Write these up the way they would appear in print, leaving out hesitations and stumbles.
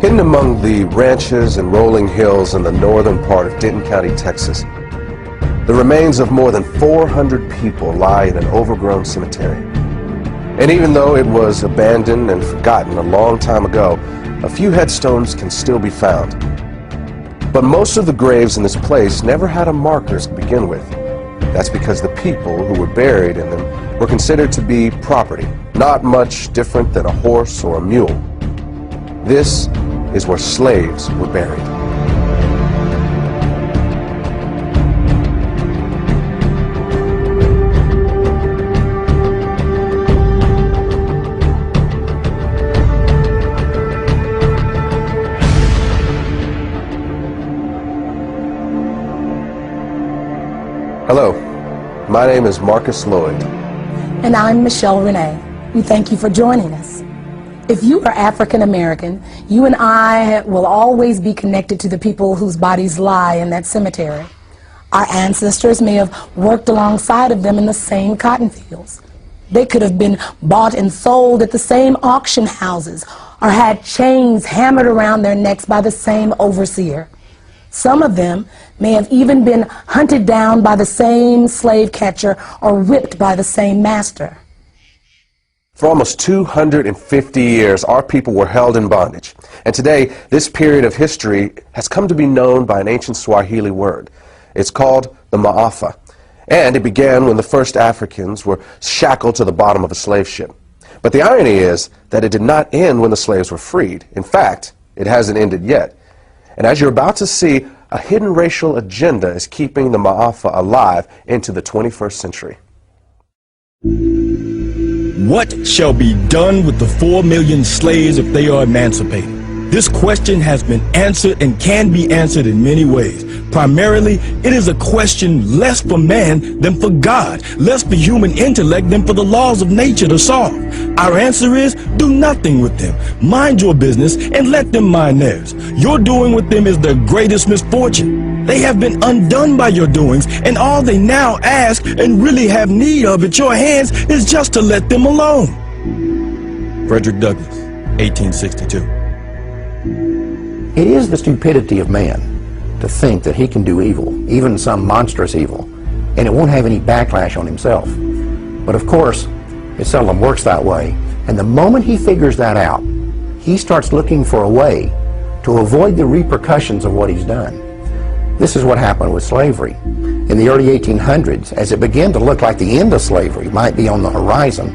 Hidden among the ranches and rolling hills in the northern part of Denton County, Texas, the remains of more than 400 people lie in an overgrown cemetery. And even though it was abandoned and forgotten a long time ago, a few headstones can still be found. But most of the graves in this place never had a marker to begin with. That's because the people who were buried in them were considered to be property, not much different than a horse or a mule. This is where slaves were buried. Hello, my name is Marcus Lloyd. And I'm Michelle Renee. We thank you for joining us. If you are African American, you and I will always be connected to the people whose bodies lie in that cemetery. Our ancestors may have worked alongside of them in the same cotton fields. They could have been bought and sold at the same auction houses or had chains hammered around their necks by the same overseer. Some of them may have even been hunted down by the same slave catcher or whipped by the same master. For almost 250 years, our people were held in bondage. And today, this period of history has come to be known by an ancient Swahili word. It's called the MAAFA. And it began when the first Africans were shackled to the bottom of a slave ship. But the irony is that it did not end when the slaves were freed. In fact, it hasn't ended yet. And as you're about to see, a hidden racial agenda is keeping the MAAFA alive into the 21st century. What shall be done with the 4 million slaves if they are emancipated? This question has been answered and can be answered in many ways. Primarily, it is a question less for man than for God, less for human intellect than for the laws of nature to solve. Our answer is, do nothing with them. Mind your business and let them mind theirs. Your doing with them is their greatest misfortune. They have been undone by your doings, and all they now ask and really have need of at your hands is just to let them alone. Frederick Douglass, 1862. It is the stupidity of man to think that he can do evil, even some monstrous evil, and it won't have any backlash on himself. But of course, it seldom works that way, and the moment he figures that out, he starts looking for a way to avoid the repercussions of what he's done. This is what happened with slavery. In the early 1800s, as it began to look like the end of slavery might be on the horizon,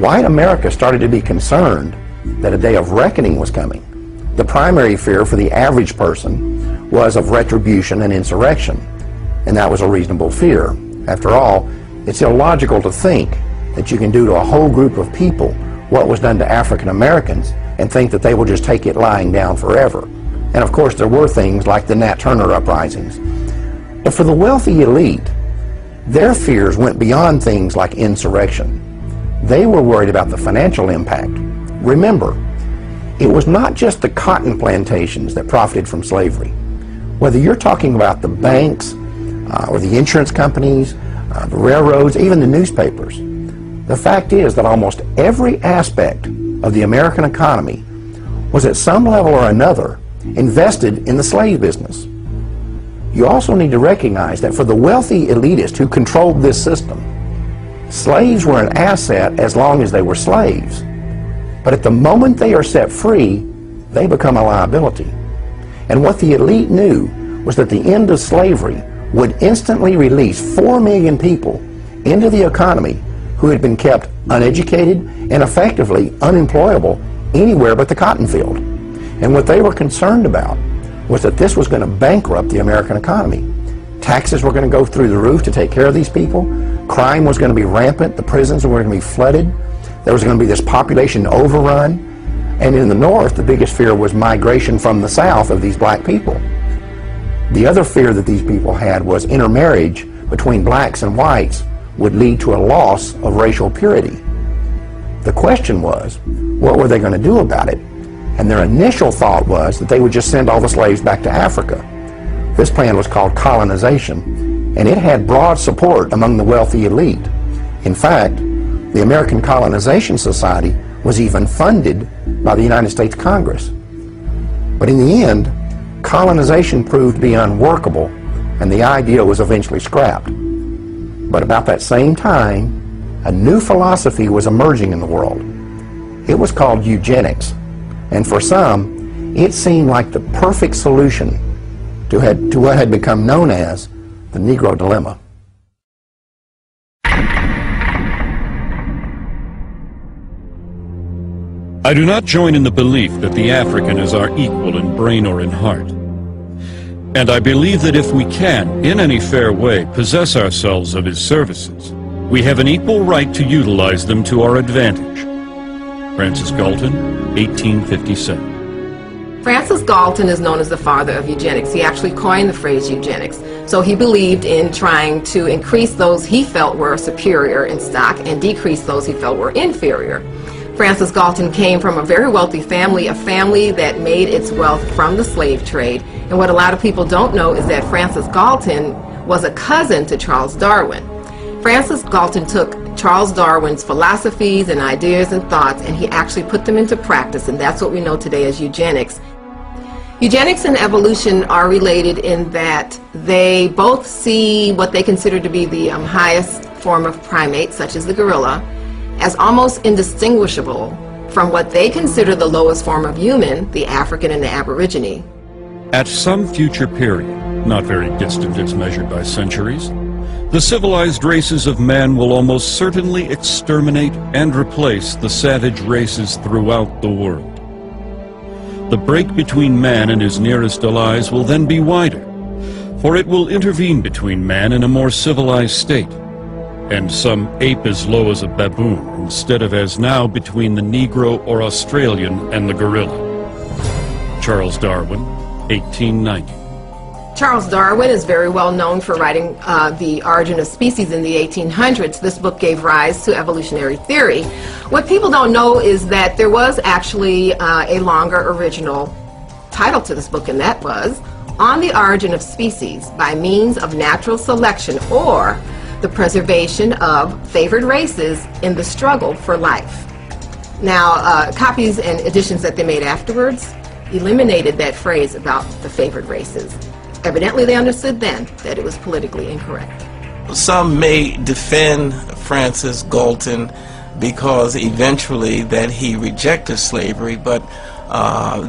white America started to be concerned that a day of reckoning was coming. The primary fear for the average person was of retribution and insurrection, and that was a reasonable fear. After all, it's illogical to think that you can do to a whole group of people what was done to African Americans and think that they will just take it lying down forever. And of course, there were things like the Nat Turner uprisings. But for the wealthy elite, their fears went beyond things like insurrection. They were worried about the financial impact. Remember, it was not just the cotton plantations that profited from slavery. Whether you're talking about the banks or the insurance companies, the railroads, even the newspapers, the fact is that almost every aspect of the American economy was at some level or another invested in the slave business. You also need to recognize that for the wealthy elitists who controlled this system, slaves were an asset as long as they were slaves. But at the moment they are set free, they become a liability. And what the elite knew was that the end of slavery would instantly release 4 million people into the economy who had been kept uneducated and effectively unemployable anywhere but the cotton field. And what they were concerned about was that this was going to bankrupt the American economy. Taxes were going to go through the roof to take care of these people. Crime was going to be rampant. The prisons were going to be flooded. There was going to be this population overrun, and in the North, the biggest fear was migration from the South of these black people. The other fear that these people had was intermarriage between blacks and whites would lead to a loss of racial purity. The question was, what were they going to do about it? And their initial thought was that they would just send all the slaves back to Africa. This plan was called colonization, and it had broad support among the wealthy elite. In fact, the American Colonization Society was even funded by the United States Congress. But in the end, colonization proved to be unworkable, and the idea was eventually scrapped. But about that same time, a new philosophy was emerging in the world. It was called eugenics, and for some, it seemed like the perfect solution to what had become known as the Negro dilemma. I do not join in the belief that the African is our equal in brain or in heart. And I believe that if we can, in any fair way, possess ourselves of his services, we have an equal right to utilize them to our advantage. Francis Galton, 1857. Francis Galton is known as the father of eugenics. He actually coined the phrase eugenics. So he believed in trying to increase those he felt were superior in stock and decrease those he felt were inferior. Francis Galton came from a very wealthy family, a family that made its wealth from the slave trade. And what a lot of people don't know is that Francis Galton was a cousin to Charles Darwin. Francis Galton took Charles Darwin's philosophies and ideas and thoughts, and he actually put them into practice, and that's what we know today as eugenics. Eugenics and evolution are related in that they both see what they consider to be the highest form of primate, such as the gorilla, as almost indistinguishable from what they consider the lowest form of human, the African and the Aborigine. At some future period, not very distant as measured by centuries, the civilized races of man will almost certainly exterminate and replace the savage races throughout the world. The break between man and his nearest allies will then be wider, for it will intervene between man and a more civilized state, and some ape as low as a baboon, instead of as now between the Negro or Australian and the gorilla. Charles Darwin, 1890. Charles Darwin is very well known for writing The Origin of Species in the 1800s. This book gave rise to evolutionary theory. What people don't know is that there was actually a longer original title to this book, and that was On the Origin of Species by Means of Natural Selection, or the Preservation of Favored Races in the Struggle for Life. Now, copies and editions that they made afterwards eliminated that phrase about the favored races. Evidently, they understood then that it was politically incorrect. Some may defend Francis Galton because eventually that he rejected slavery, but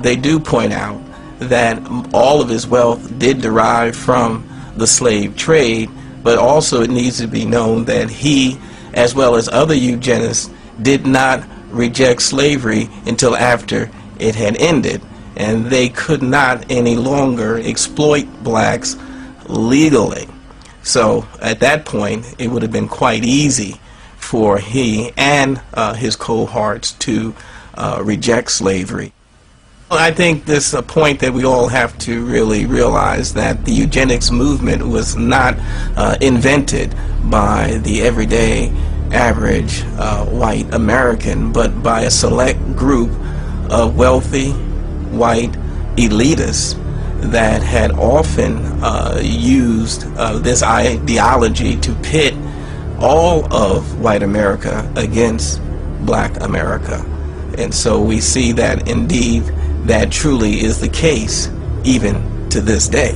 they do point out that all of his wealth did derive from the slave trade, but also it needs to be known that he, as well as other eugenists, did not reject slavery until after it had ended, and they could not any longer exploit blacks legally. So at that point, it would have been quite easy for he and his cohorts to reject slavery. I think this is a point that we all have to really realize, that the eugenics movement was not invented by the everyday average white American, but by a select group of wealthy white elitists that had often used this ideology to pit all of white America against black America. And so we see that indeed that truly is the case even to this day.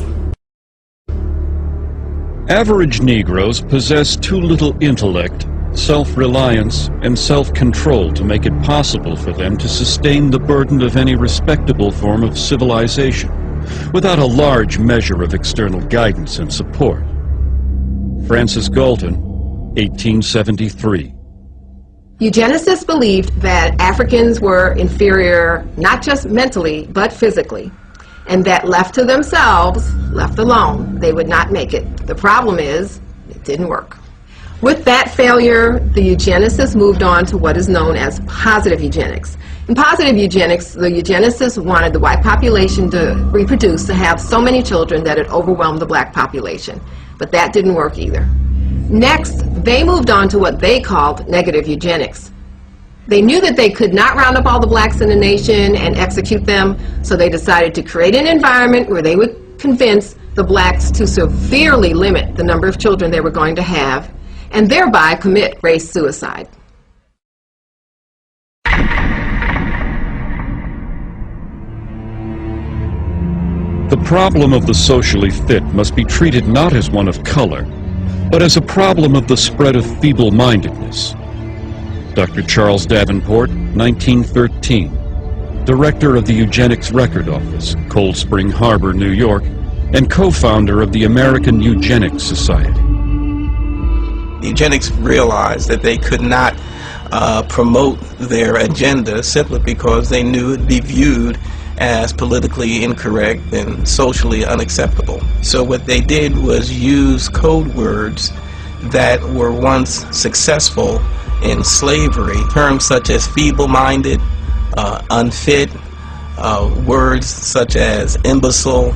Average Negroes possess too little intellect, self-reliance, and self-control to make it possible for them to sustain the burden of any respectable form of civilization without a large measure of external guidance and support. Francis Galton, 1873. Eugenicists believed that Africans were inferior not just mentally but physically, and that left to themselves, left alone, they would not make it. The problem is, it didn't work. With that failure, the eugenicists moved on to what is known as positive eugenics. In positive eugenics, the eugenicists wanted the white population to reproduce, to have so many children that it overwhelmed the black population. But that didn't work either. Next, they moved on to what they called negative eugenics. They knew that they could not round up all the blacks in the nation and execute them, so they decided to create an environment where they would convince the blacks to severely limit the number of children they were going to have, and thereby commit race suicide. problem of the socially fit must be treated not as one of color, but as a problem of the spread of feeble-mindedness. Dr. Charles Davenport, 1913, director of the Eugenics Record Office, Cold Spring Harbor, New York, and co-founder of the American Eugenics Society. Eugenics realized that they could not promote their agenda simply because they knew it would be viewed as politically incorrect and socially unacceptable. So what they did was use code words that were once successful in slavery, terms such as feeble-minded, unfit, words such as imbecile,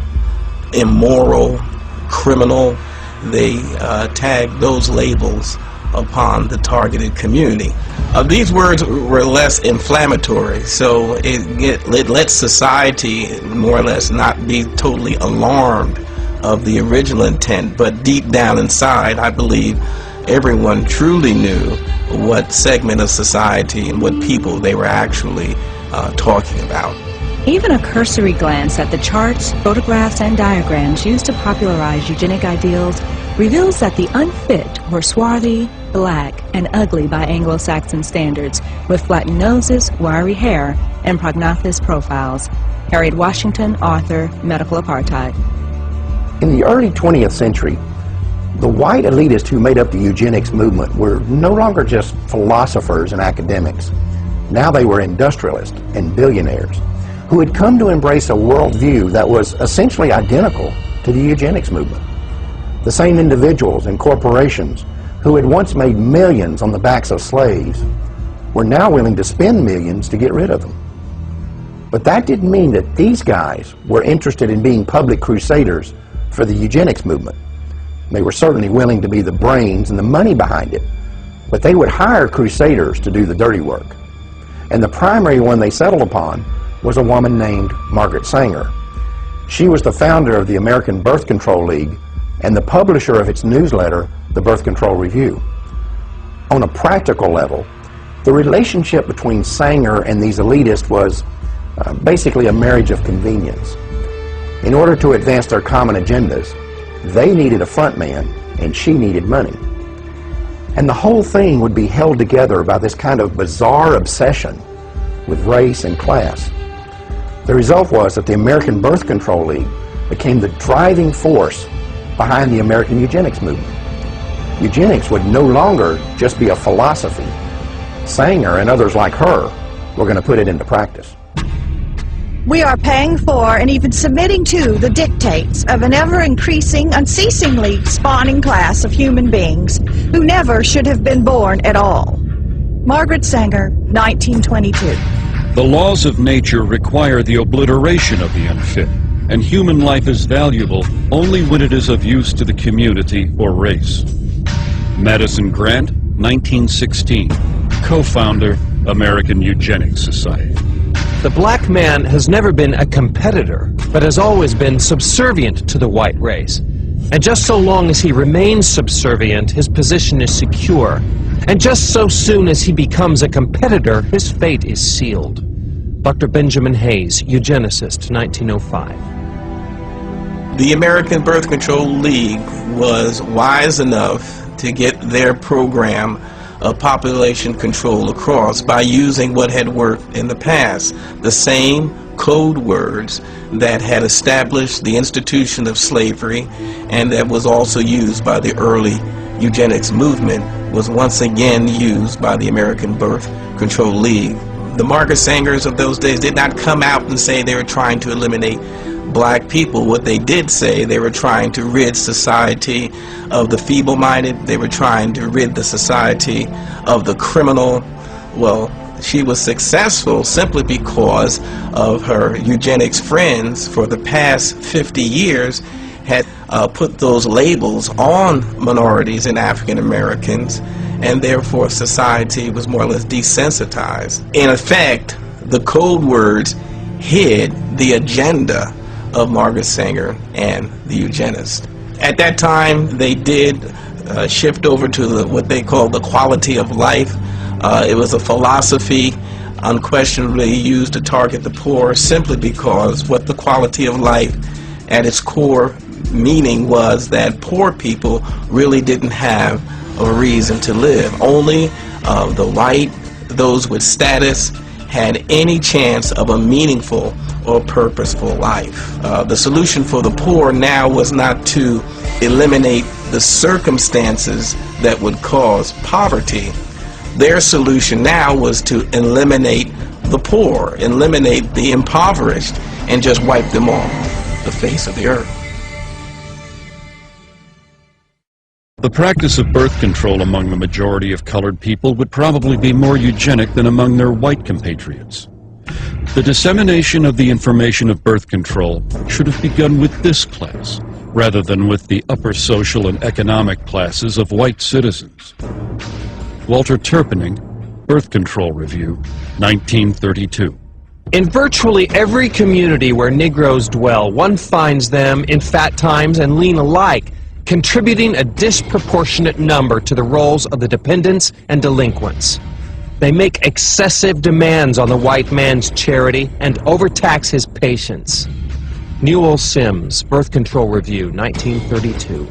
immoral, criminal. They tagged those labels upon the targeted community. These words were less inflammatory, so it lets society more or less not be totally alarmed of the original intent, but deep down inside, I believe everyone truly knew what segment of society and what people they were actually talking about. Even a cursory glance at the charts, photographs, and diagrams used to popularize eugenic ideals reveals that the unfit were swarthy, black, and ugly by Anglo-Saxon standards, with flattened noses, wiry hair, and prognathous profiles. Harriet Washington, author, Medical Apartheid. In the early 20th century, the white elitists who made up the eugenics movement were no longer just philosophers and academics. Now they were industrialists and billionaires who had come to embrace a worldview that was essentially identical to the eugenics movement. The same individuals and corporations who had once made millions on the backs of slaves were now willing to spend millions to get rid of them. But that didn't mean that these guys were interested in being public crusaders for the eugenics movement. They were certainly willing to be the brains and the money behind it, but they would hire crusaders to do the dirty work. And the primary one they settled upon was a woman named Margaret Sanger. She was the founder of the American Birth Control League and the publisher of its newsletter, the Birth Control Review. On a practical level, the relationship between Sanger and these elitists was basically a marriage of convenience. In order to advance their common agendas, they needed a front man and she needed money. And the whole thing would be held together by this kind of bizarre obsession with race and class. The result was that the American Birth Control League became the driving force behind the American eugenics movement. Eugenics would no longer just be a philosophy. Sanger and others like her were going to put it into practice. We are paying for and even submitting to the dictates of an ever-increasing, unceasingly spawning class of human beings who never should have been born at all. Margaret Sanger, 1922. The laws of nature require the obliteration of the unfit, and human life is valuable only when it is of use to the community or race. Madison Grant, 1916, co-founder, American Eugenics Society. The black man has never been a competitor, but has always been subservient to the white race. And just so long as he remains subservient, his position is secure. And just so soon as he becomes a competitor, his fate is sealed. Dr. Benjamin Hayes, eugenicist, 1905. The American Birth Control League was wise enough to get their program of population control across by using what had worked in the past. The same code words that had established the institution of slavery and that was also used by the early eugenics movement was once again used by the American Birth Control League. The Margaret Sangers of those days did not come out and say they were trying to eliminate black people. What they did say, they were trying to rid society of the feeble-minded. They were trying to rid the society of the criminal. Well, she was successful simply because of her eugenics friends for the past 50 years had put those labels on minorities and African Americans, and therefore society was more or less desensitized. In effect, the code words hid the agenda of Margaret Sanger and the eugenists. At that time, they did shift over to what they called the quality of life. It was a philosophy unquestionably used to target the poor simply because what the quality of life at its core meaning was that poor people really didn't have a reason to live. Only the white, those with status, had any chance of a meaningful or purposeful life. The solution for the poor now was not to eliminate the circumstances that would cause poverty. Their solution now was to eliminate the poor, eliminate the impoverished, and just wipe them off the face of the earth. The practice of birth control among the majority of colored people would probably be more eugenic than among their white compatriots. The dissemination of the information of birth control should have begun with this class, rather than with the upper social and economic classes of white citizens. Walter Turpening, Birth Control Review, 1932. In virtually every community where Negroes dwell, one finds them in fat times and lean alike, contributing a disproportionate number to the roles of the dependents and delinquents. They make excessive demands on the white man's charity and overtax his patients. Newell Sims, Birth Control Review, 1932.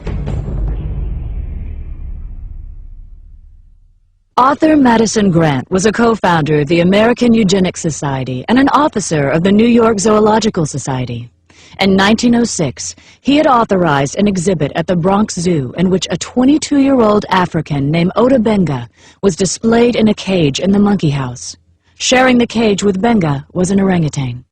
Author Madison Grant was a co-founder of the American Eugenics Society and an officer of the New York Zoological Society. In 1906, he had authorized an exhibit at the Bronx Zoo in which a 22-year-old African named Ota Benga was displayed in a cage in the monkey house. Sharing the cage with Benga was an orangutan.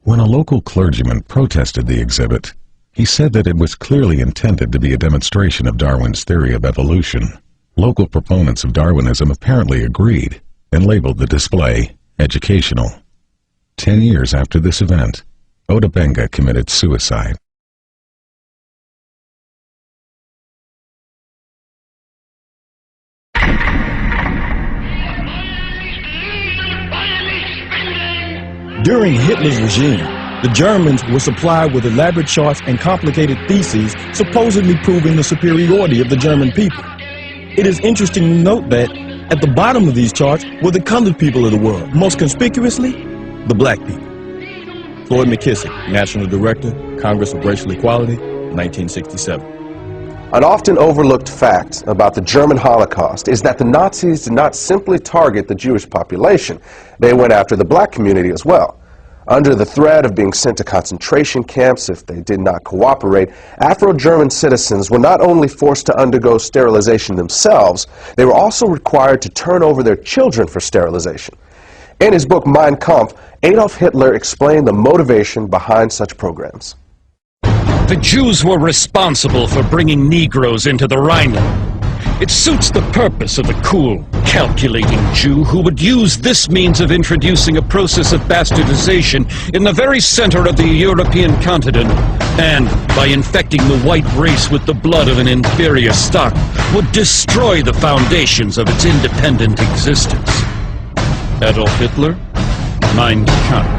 When a local clergyman protested the exhibit, he said that it was clearly intended to be a demonstration of Darwin's theory of evolution. Local proponents of Darwinism apparently agreed and labeled the display educational. 10 years after this event, Ota Benga committed suicide. During Hitler's regime, the Germans were supplied with elaborate charts and complicated theses supposedly proving the superiority of the German people. It is interesting to note that at the bottom of these charts were the colored people of the world, most conspicuously, the black people. Floyd McKissick, National Director, Congress of Racial Equality, 1967. An often overlooked fact about the German Holocaust is that the Nazis did not simply target the Jewish population. They went after the black community as well. Under the threat of being sent to concentration camps if they did not cooperate, Afro-German citizens were not only forced to undergo sterilization themselves, they were also required to turn over their children for sterilization. In his book Mein Kampf, Adolf Hitler explained the motivation behind such programs. The Jews were responsible for bringing Negroes into the Rhineland. It suits the purpose of the cool, calculating Jew who would use this means of introducing a process of bastardization in the very center of the European continent, and by infecting the white race with the blood of an inferior stock, would destroy the foundations of its independent existence. Adolf Hitler, Mein Kampf.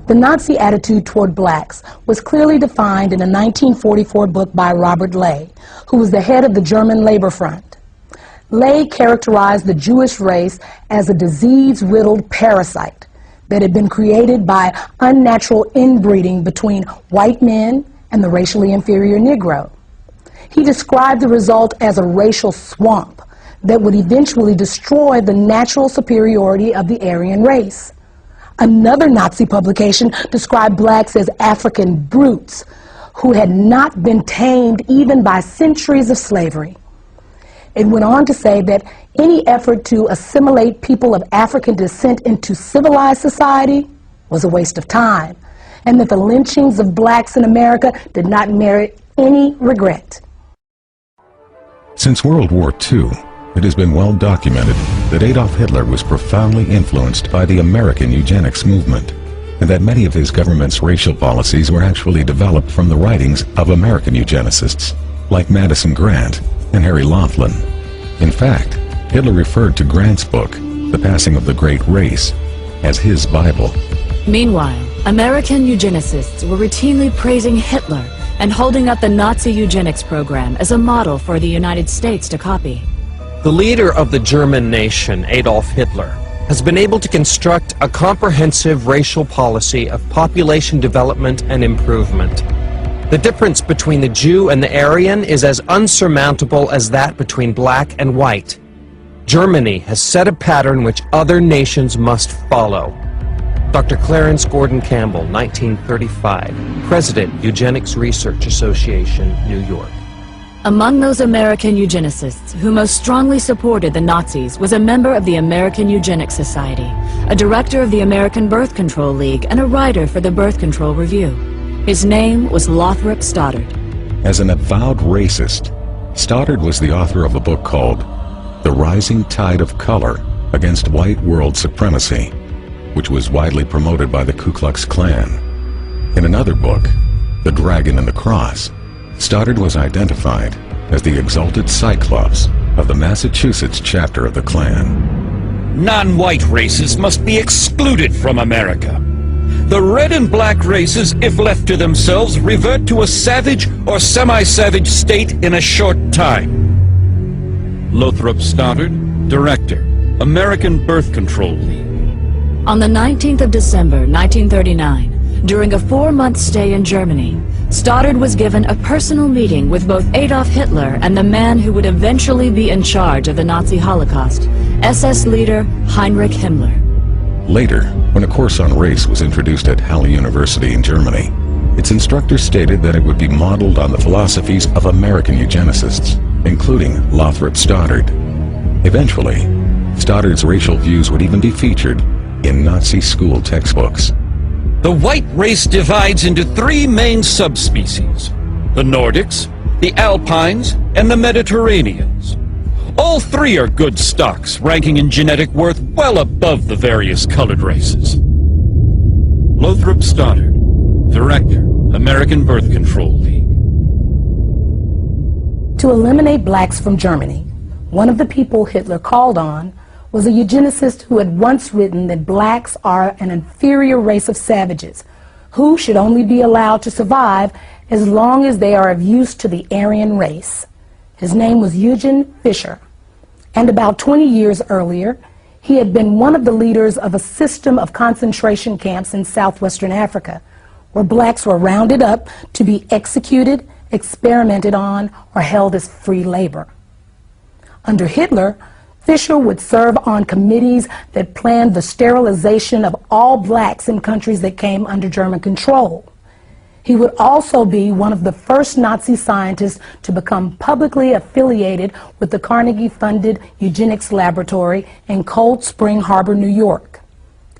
The Nazi attitude toward blacks was clearly defined in a 1944 book by Robert Ley, who was the head of the German Labor Front. Ley characterized the Jewish race as a disease-riddled parasite that had been created by unnatural inbreeding between white men and the racially inferior Negro. He described the result as a racial swamp that would eventually destroy the natural superiority of the Aryan race. Another Nazi publication described blacks as African brutes who had not been tamed even by centuries of slavery. It went on to say that any effort to assimilate people of African descent into civilized society was a waste of time, and that the lynchings of blacks in America did not merit any regret. Since World War II, it has been well documented that Adolf Hitler was profoundly influenced by the American eugenics movement, and that many of his government's racial policies were actually developed from the writings of American eugenicists, like Madison Grant and Harry Laughlin. In fact, Hitler referred to Grant's book, The Passing of the Great Race, as his Bible. Meanwhile, American eugenicists were routinely praising Hitler and holding up the Nazi eugenics program as a model for the United States to copy. The leader of the German nation, Adolf Hitler, has been able to construct a comprehensive racial policy of population development and improvement. The difference between the Jew and the Aryan is as unsurmountable as that between black and white. Germany has set a pattern which other nations must follow. Dr. Clarence Gordon Campbell, 1935, President, Eugenics Research Association, New York. Among those American eugenicists who most strongly supported the Nazis was a member of the American Eugenics Society, a director of the American Birth Control League, and a writer for the Birth Control Review. His name was Lothrop Stoddard. As an avowed racist, Stoddard was the author of a book called The Rising Tide of Color Against White World Supremacy, which was widely promoted by the Ku Klux Klan. In another book, The Dragon and the Cross, Stoddard was identified as the exalted Cyclops of the Massachusetts chapter of the Klan. Non-white races must be excluded from America. The red and black races, if left to themselves, revert to a savage or semi-savage state in a short time. Lothrop Stoddard, Director, American Birth Control League. On the 19th of December, 1939, during a 4-month stay in Germany, Stoddard was given a personal meeting with both Adolf Hitler and the man who would eventually be in charge of the Nazi Holocaust, SS leader Heinrich Himmler. Later, when a course on race was introduced at Halle University in Germany, its instructors stated that it would be modeled on the philosophies of American eugenicists, including Lothrop Stoddard. Eventually, Stoddard's racial views would even be featured in Nazi school textbooks. The white race divides into 3 main subspecies: the Nordics, the Alpines, and the Mediterraneans. All 3 are good stocks, ranking in genetic worth well above the various colored races. Lothrop Stoddard, Director, American Birth Control League. To eliminate blacks from Germany, one of the people Hitler called on was a eugenicist who had once written that blacks are an inferior race of savages who should only be allowed to survive as long as they are of use to the Aryan race. His name was Eugen Fischer, and about 20 years earlier, he had been one of the leaders of a system of concentration camps in southwestern Africa, where blacks were rounded up to be executed, experimented on, or held as free labor. Under Hitler, Fischer would serve on committees that planned the sterilization of all blacks in countries that came under German control. He would also be one of the first Nazi scientists to become publicly affiliated with the Carnegie-funded eugenics laboratory in Cold Spring Harbor, New York.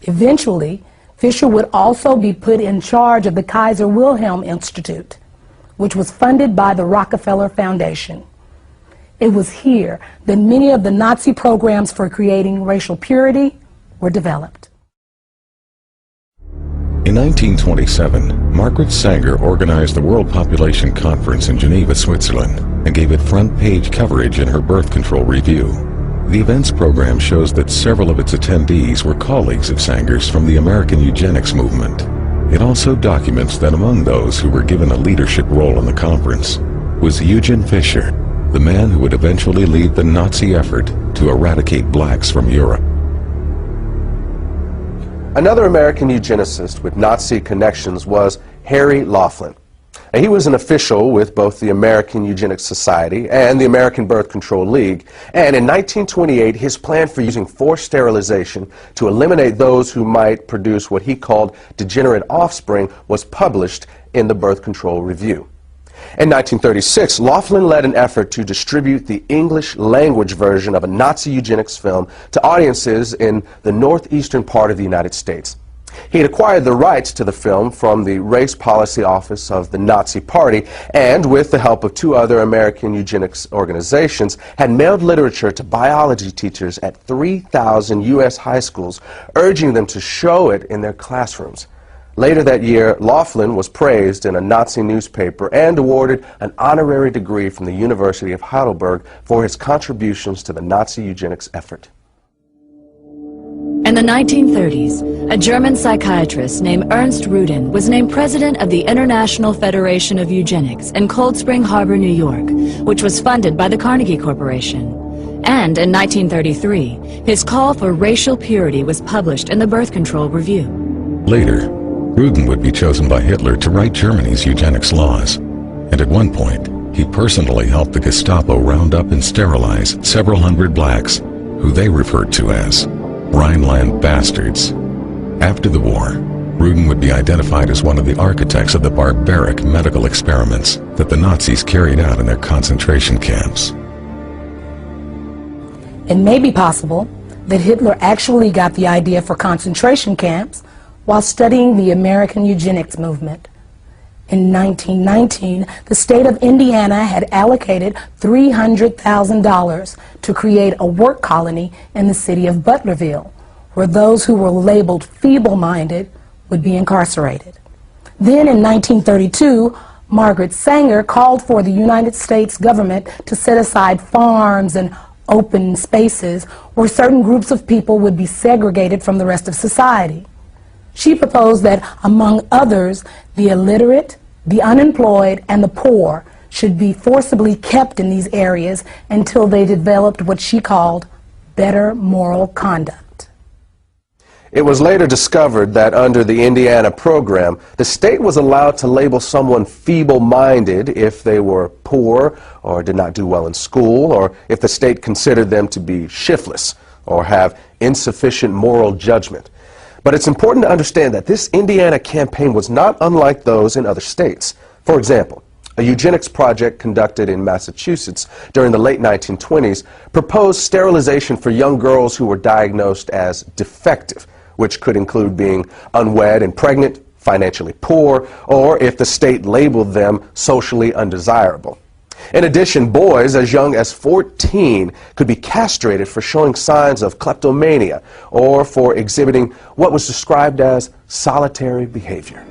Eventually, Fischer would also be put in charge of the Kaiser Wilhelm Institute, which was funded by the Rockefeller Foundation. It was here that many of the Nazi programs for creating racial purity were developed. In 1927, Margaret Sanger organized the World Population Conference in Geneva, Switzerland, and gave it front-page coverage in her Birth Control Review. The events program shows that several of its attendees were colleagues of Sanger's from the American eugenics movement. It also documents that among those who were given a leadership role in the conference was Eugen Fischer, the man who would eventually lead the Nazi effort to eradicate blacks from Europe. Another American eugenicist with Nazi connections was Harry Laughlin. Now, he was an official with both the American Eugenics Society and the American Birth Control League, and in 1928 his plan for using forced sterilization to eliminate those who might produce what he called degenerate offspring was published in the Birth Control Review. In 1936, Laughlin led an effort to distribute the English language version of a Nazi eugenics film to audiences in the northeastern part of the United States. He had acquired the rights to the film from the Race Policy Office of the Nazi Party and, with the help of 2 other American eugenics organizations, had mailed literature to biology teachers at 3,000 U.S. high schools, urging them to show it in their classrooms. Later that year, Laughlin was praised in a Nazi newspaper and awarded an honorary degree from the University of Heidelberg for his contributions to the Nazi eugenics effort. In the 1930s, a German psychiatrist named Ernst Rudin was named president of the International Federation of Eugenics in Cold Spring Harbor, New York, which was funded by the Carnegie Corporation. And in 1933, his call for racial purity was published in the Birth Control Review. Later, Ruden would be chosen by Hitler to write Germany's eugenics laws, and at one point, he personally helped the Gestapo round up and sterilize several hundred blacks, who they referred to as Rhineland bastards. After the war, Ruden would be identified as one of the architects of the barbaric medical experiments that the Nazis carried out in their concentration camps. It may be possible that Hitler actually got the idea for concentration camps while studying the American eugenics movement. In 1919, the state of Indiana had allocated $300,000 to create a work colony in the city of Butlerville, where those who were labeled feeble-minded would be incarcerated. Then in 1932, Margaret Sanger called for the United States government to set aside farms and open spaces where certain groups of people would be segregated from the rest of society. She proposed that, among others, the illiterate, the unemployed, and the poor should be forcibly kept in these areas until they developed what she called better moral conduct. It was later discovered that under the Indiana program, the state was allowed to label someone feeble-minded if they were poor or did not do well in school, or if the state considered them to be shiftless or have insufficient moral judgment. But it's important to understand that this Indiana campaign was not unlike those in other states. For example, a eugenics project conducted in Massachusetts during the late 1920s proposed sterilization for young girls who were diagnosed as defective, which could include being unwed and pregnant, financially poor, or if the state labeled them socially undesirable. In addition, boys as young as 14 could be castrated for showing signs of kleptomania or for exhibiting what was described as solitary behavior.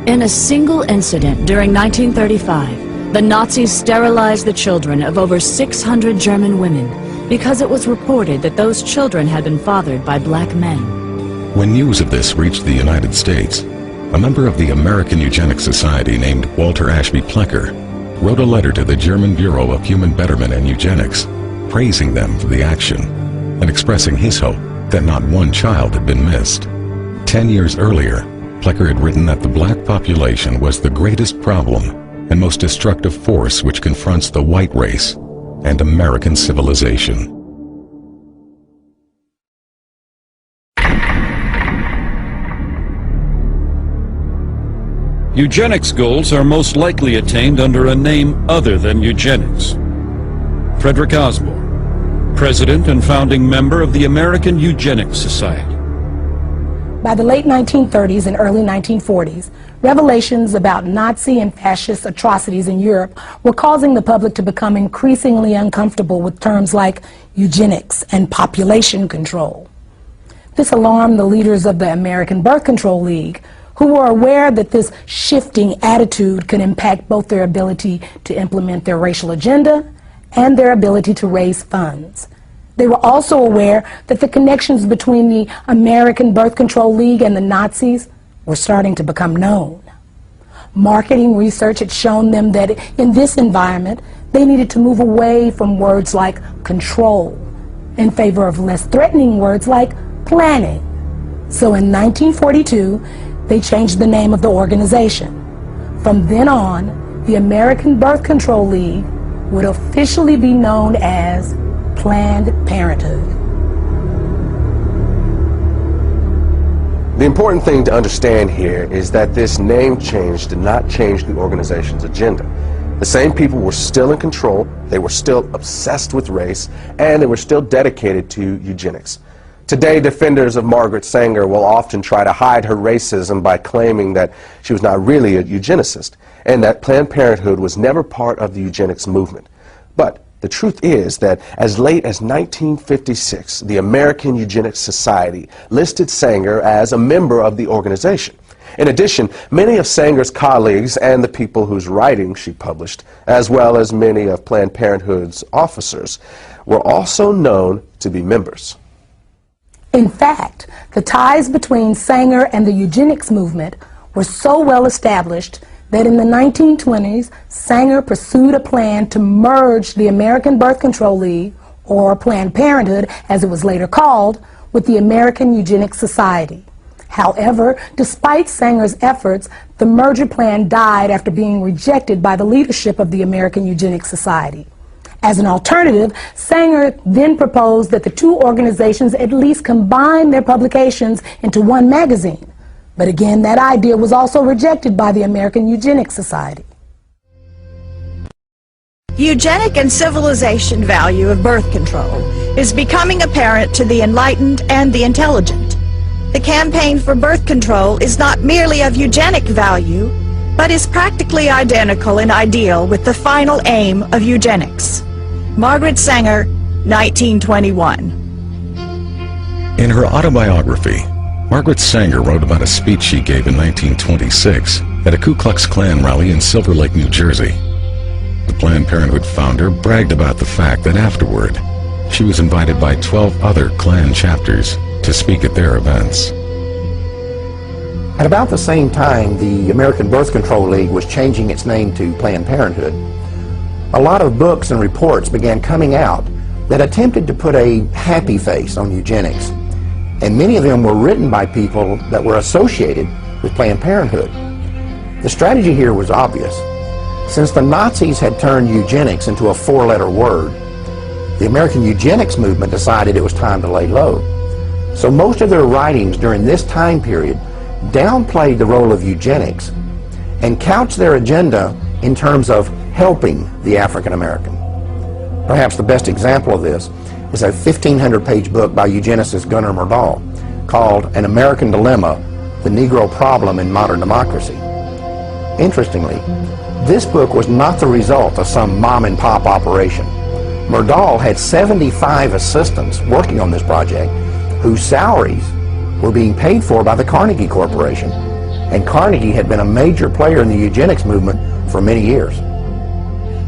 In a single incident during 1935, the Nazis sterilized the children of over 600 German women because it was reported that those children had been fathered by black men. When news of this reached the United States, a member of the American Eugenics Society named Walter Ashby Plecker wrote a letter to the German Bureau of Human Betterment and Eugenics, praising them for the action and expressing his hope that not one child had been missed. 10 years earlier, Plecker had written that the black population was the greatest problem and most destructive force which confronts the white race and American civilization. Eugenics goals are most likely attained under a name other than eugenics. Frederick Osborne, president and founding member of the American Eugenics Society. By the late 1930s and early 1940s, revelations about Nazi and fascist atrocities in Europe were causing the public to become increasingly uncomfortable with terms like eugenics and population control. This alarmed the leaders of the American Birth Control League, who were aware that this shifting attitude could impact both their ability to implement their racial agenda and their ability to raise funds. They were also aware that the connections between the American Birth Control League and the Nazis were starting to become known. Marketing research had shown them that in this environment, they needed to move away from words like control in favor of less threatening words like planning. So in 1942, they changed the name of the organization. From then on, the American Birth Control League would officially be known as Planned Parenthood. The important thing to understand here is that this name change did not change the organization's agenda. The same people were still in control, they were still obsessed with race, and they were still dedicated to eugenics. Today, defenders of Margaret Sanger will often try to hide her racism by claiming that she was not really a eugenicist and that Planned Parenthood was never part of the eugenics movement. But the truth is that as late as 1956, the American Eugenics Society listed Sanger as a member of the organization. In addition, many of Sanger's colleagues and the people whose writings she published, as well as many of Planned Parenthood's officers, were also known to be members. In fact, the ties between Sanger and the eugenics movement were so well established that in the 1920s, Sanger pursued a plan to merge the American Birth Control League, or Planned Parenthood as it was later called, with the American Eugenics Society. However, despite Sanger's efforts, the merger plan died after being rejected by the leadership of the American Eugenics Society. As an alternative, Sanger then proposed that the two organizations at least combine their publications into one magazine. But again, that idea was also rejected by the American Eugenics Society. Eugenic and civilization value of birth control is becoming apparent to the enlightened and the intelligent. The campaign for birth control is not merely of eugenic value, but is practically identical in ideal with the final aim of eugenics. Margaret Sanger, 1921. In her autobiography, Margaret Sanger wrote about a speech she gave in 1926 at a Ku Klux Klan rally in Silver Lake, New Jersey. The Planned Parenthood founder bragged about the fact that afterward, she was invited by 12 other Klan chapters to speak at their events. At about the same time the American Birth Control League was changing its name to Planned Parenthood, a lot of books and reports began coming out that attempted to put a happy face on eugenics, and many of them were written by people that were associated with Planned Parenthood. The strategy here was obvious. Since the Nazis had turned eugenics into a four-letter word, the American eugenics movement decided it was time to lay low. So most of their writings during this time period downplayed the role of eugenics and couched their agenda in terms of helping the African American. Perhaps the best example of this is a 1,500-page book by eugenicist Gunnar Myrdal called An American Dilemma: The Negro Problem in Modern Democracy. Interestingly, this book was not the result of some mom-and-pop operation. Myrdal had 75 assistants working on this project whose salaries were being paid for by the Carnegie Corporation, and Carnegie had been a major player in the eugenics movement for many years.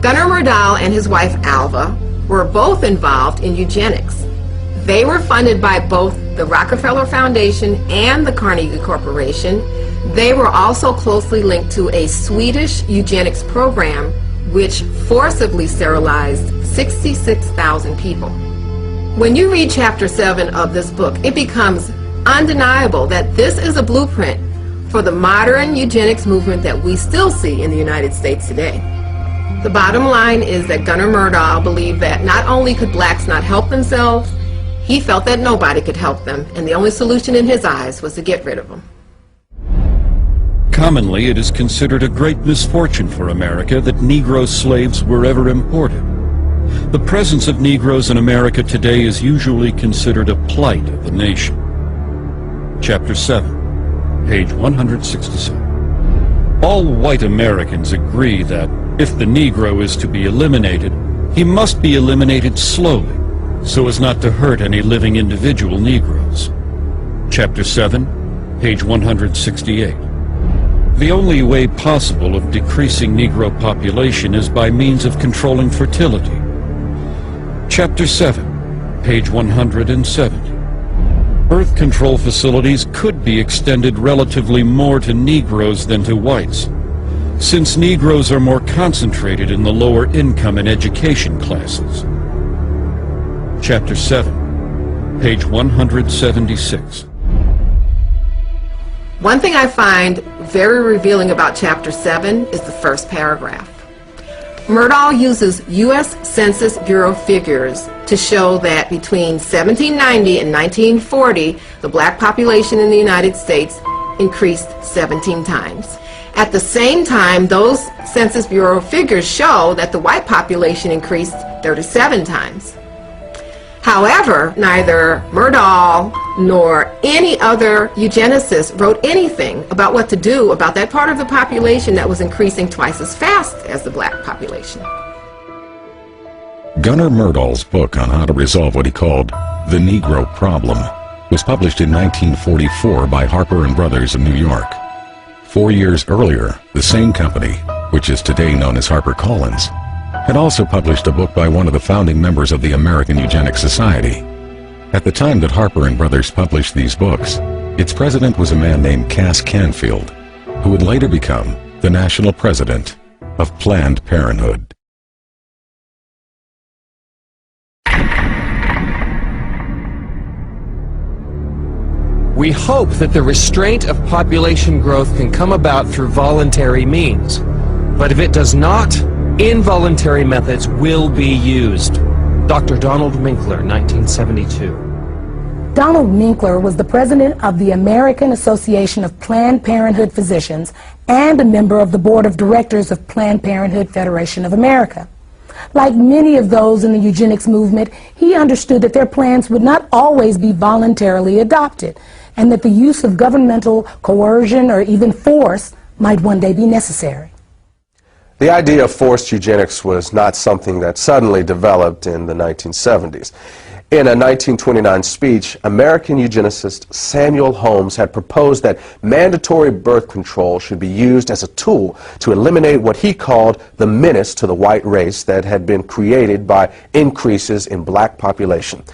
Gunnar Myrdal and his wife Alva were both involved in eugenics. They were funded by both the Rockefeller Foundation and the Carnegie Corporation. They were also closely linked to a Swedish eugenics program which forcibly sterilized 66,000 people. When you read Chapter 7 of this book, it becomes undeniable that this is a blueprint for the modern eugenics movement that we still see in the United States today. The bottom line is that Gunnar Myrdal believed that not only could blacks not help themselves, he felt that nobody could help them, and the only solution in his eyes was to get rid of them. Commonly, it is considered a great misfortune for America that Negro slaves were ever imported. The presence of Negroes in America today is usually considered a plight of the nation. Chapter 7, page 167. All white Americans agree that if the Negro is to be eliminated, he must be eliminated slowly, so as not to hurt any living individual Negroes. Chapter 7, page 168. The only way possible of decreasing Negro population is by means of controlling fertility. Chapter 7, page 170. Birth control facilities could be extended relatively more to Negroes than to whites, since Negroes are more concentrated in the lower income and education classes. Chapter 7, page 176. One thing I find very revealing about Chapter 7 is the first paragraph. Myrdal uses U.S. Census Bureau figures to show that between 1790 and 1940, the black population in the United States increased 17 times. At the same time, those Census Bureau figures show that the white population increased 37 times. However, neither Myrdal nor any other eugenicist wrote anything about what to do about that part of the population that was increasing twice as fast as the black population. Gunnar Myrdal's book on how to resolve what he called the Negro Problem was published in 1944 by Harper & Brothers of New York. 4 years earlier, the same company, which is today known as HarperCollins, had also published a book by one of the founding members of the American Eugenics Society. At the time that Harper & Brothers published these books, its president was a man named Cass Canfield, who would later become the national president of Planned Parenthood. We hope that the restraint of population growth can come about through voluntary means. But if it does not, involuntary methods will be used. Dr. Donald Minkler, 1972. Donald Minkler was the president of the American Association of Planned Parenthood Physicians and a member of the board of directors of Planned Parenthood Federation of America. Like many of those in the eugenics movement, he understood that their plans would not always be voluntarily adopted, and that the use of governmental coercion or even force might one day be necessary. The idea of forced eugenics was not something that suddenly developed in the 1970s. In a 1929 speech, American eugenicist Samuel Holmes had proposed that mandatory birth control should be used as a tool to eliminate what he called the menace to the white race that had been created by increases in black population.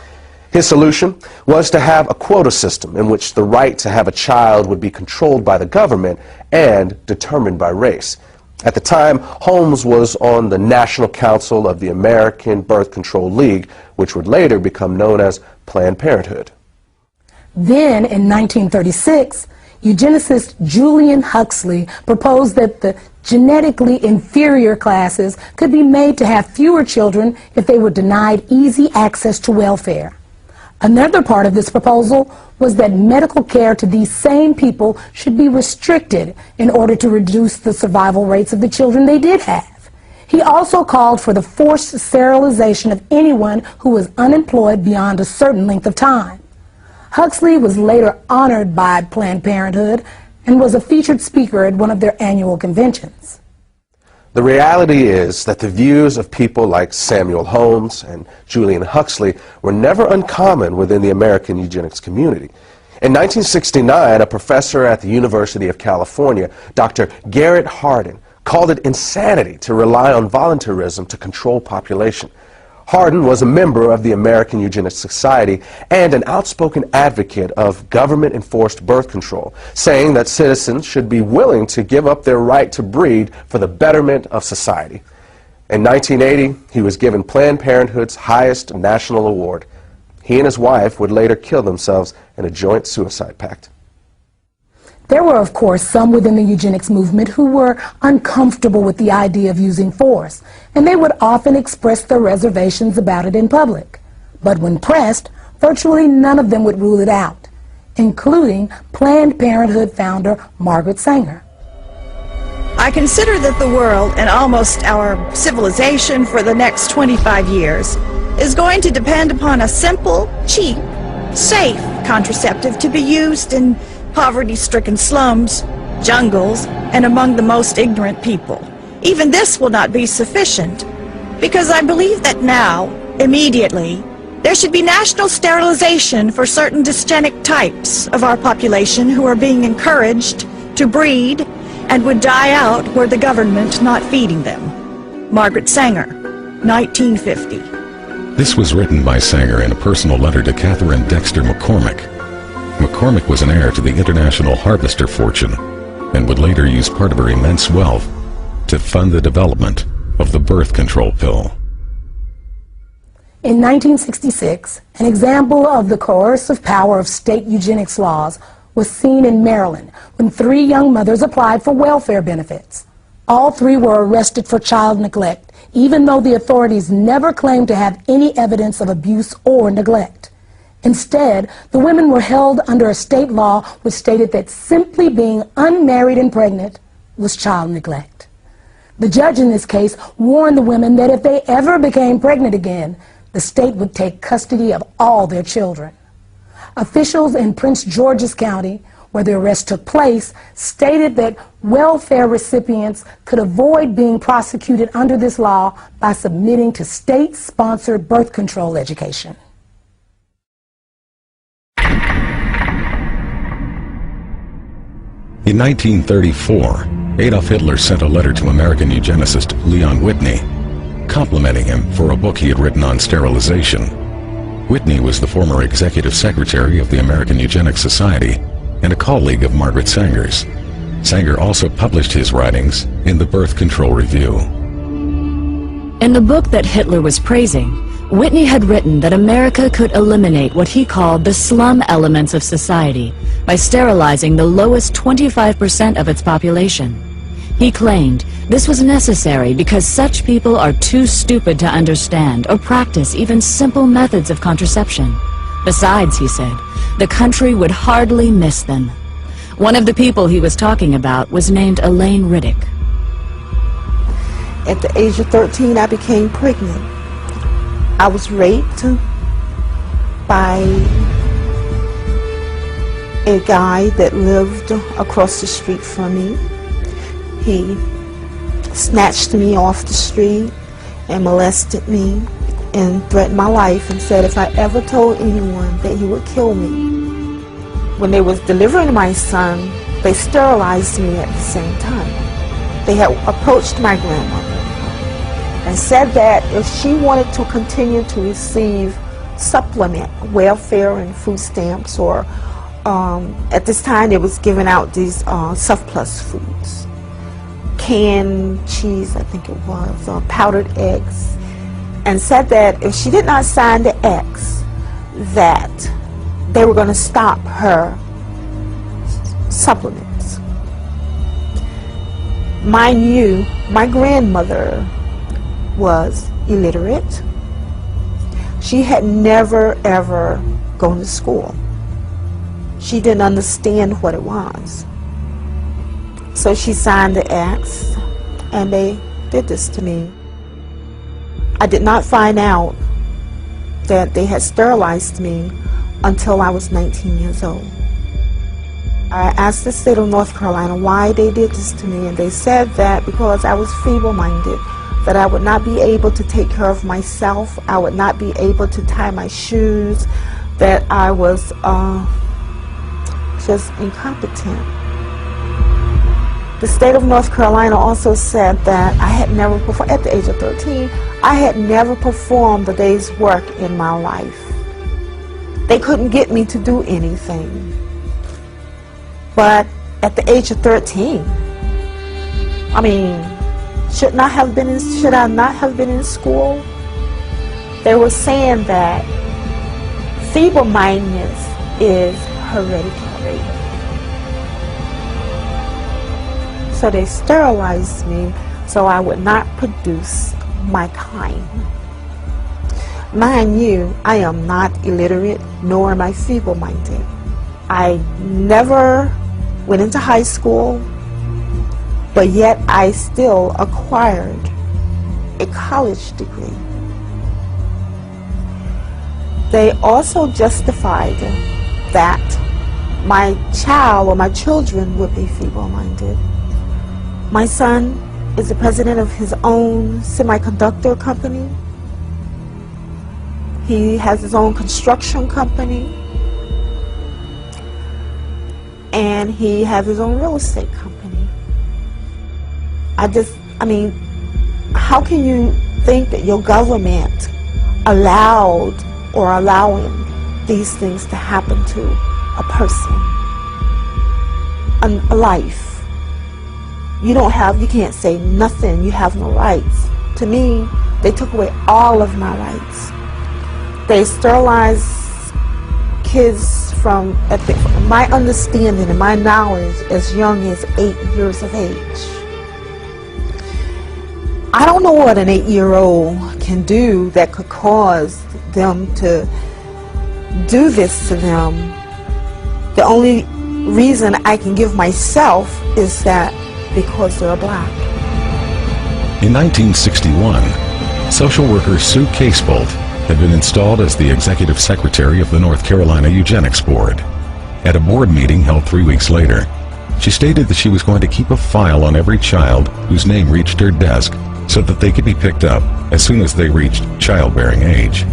His solution was to have a quota system in which the right to have a child would be controlled by the government and determined by race. At the time, Holmes was on the National Council of the American Birth Control League, which would later become known as Planned Parenthood. Then, in 1936, eugenicist Julian Huxley proposed that the genetically inferior classes could be made to have fewer children if they were denied easy access to welfare. Another part of this proposal was that medical care to these same people should be restricted in order to reduce the survival rates of the children they did have. He also called for the forced sterilization of anyone who was unemployed beyond a certain length of time. Huxley was later honored by Planned Parenthood and was a featured speaker at one of their annual conventions. The reality is that the views of people like Samuel Holmes and Julian Huxley were never uncommon within the American eugenics community. In 1969, a professor at the University of California, Dr. Garrett Hardin, called it insanity to rely on voluntarism to control population. Hardin was a member of the American Eugenics Society and an outspoken advocate of government-enforced birth control, saying that citizens should be willing to give up their right to breed for the betterment of society. In 1980, he was given Planned Parenthood's highest national award. He and his wife would later kill themselves in a joint suicide pact. There were, of course, some within the eugenics movement who were uncomfortable with the idea of using force, and they would often express their reservations about it in public. But when pressed, virtually none of them would rule it out, including Planned Parenthood founder Margaret Sanger. I consider that the world and almost our civilization for the next 25 years is going to depend upon a simple, cheap, safe contraceptive to be used in poverty-stricken slums, jungles, and among the most ignorant people. Even this will not be sufficient, because I believe that now, immediately, there should be national sterilization for certain dysgenic types of our population who are being encouraged to breed and would die out were the government not feeding them. Margaret Sanger, 1950. This was written by Sanger in a personal letter to Catherine Dexter McCormick. McCormick was an heir to the international harvester fortune and would later use part of her immense wealth to fund the development of the birth control pill. In 1966, an example of the coercive power of state eugenics laws was seen in Maryland when 3 young mothers applied for welfare benefits. All 3 were arrested for child neglect, even though the authorities never claimed to have any evidence of abuse or neglect. Instead, the women were held under a state law which stated that simply being unmarried and pregnant was child neglect. The judge in this case warned the women that if they ever became pregnant again, the state would take custody of all their children. Officials in Prince George's County, where the arrest took place, stated that welfare recipients could avoid being prosecuted under this law by submitting to state-sponsored birth control education. In 1934, Adolf Hitler sent a letter to American eugenicist Leon Whitney, complimenting him for a book he had written on sterilization. Whitney was the former executive secretary of the American Eugenics Society and a colleague of Margaret Sanger's. Sanger also published his writings in the Birth Control Review. In the book that Hitler was praising, Whitney had written that America could eliminate what he called the slum elements of society by sterilizing the lowest 25% of its population. He claimed this was necessary because such people are too stupid to understand or practice even simple methods of contraception. Besides, he said, the country would hardly miss them. One of the people he was talking about was named Elaine Riddick. At the age of 13, I became pregnant. I was raped by a guy that lived across the street from me. He snatched me off the street and molested me and threatened my life and said if I ever told anyone that he would kill me. When they was delivering my son, they sterilized me at the same time. They had approached my grandmother and said that if she wanted to continue to receive supplement, welfare and food stamps, or at this time they was giving out these surplus foods, canned cheese, I think it was, or powdered eggs, and said that if she did not sign the X, that they were going to stop her supplements. Mind you, my grandmother was illiterate. She had never ever gone to school. She didn't understand what it was. So she signed the acts, and they did this to me. I did not find out that they had sterilized me until I was 19 years old. I asked the state of North Carolina why they did this to me, and they said that because I was feeble-minded, that I would not be able to take care of myself, I would not be able to tie my shoes, that I was just incompetent. The state of North Carolina also said that I had never performed, at the age of 13, I had never performed a day's work in my life. They couldn't get me to do anything. But at the age of 13, I mean, should I not have been in school? They were saying that feeble-mindedness is hereditary. So they sterilized me so I would not produce my kind. Mind you, I am not illiterate, nor am I feeble-minded. I never went into high school, but yet I still acquired a college degree. They also justified that my child or my children would be feeble-minded. My son is the president of his own semiconductor company. He has his own construction company. And he has his own real estate company. I mean, how can you think that your government allowed or allowing these things to happen to a person, a life? You can't say nothing, you have no rights. To me, they took away all of my rights. They sterilized kids from, my understanding and my knowledge, as young as 8 years of age. I don't know what an 8-year-old can do that could cause them to do this to them. The only reason I can give myself is that because they're black. In 1961, social worker Sue Casebolt had been installed as the executive secretary of the North Carolina Eugenics Board. At a board meeting held 3 weeks later, she stated that she was going to keep a file on every child whose name reached her desk so that they could be picked up as soon as they reached childbearing age.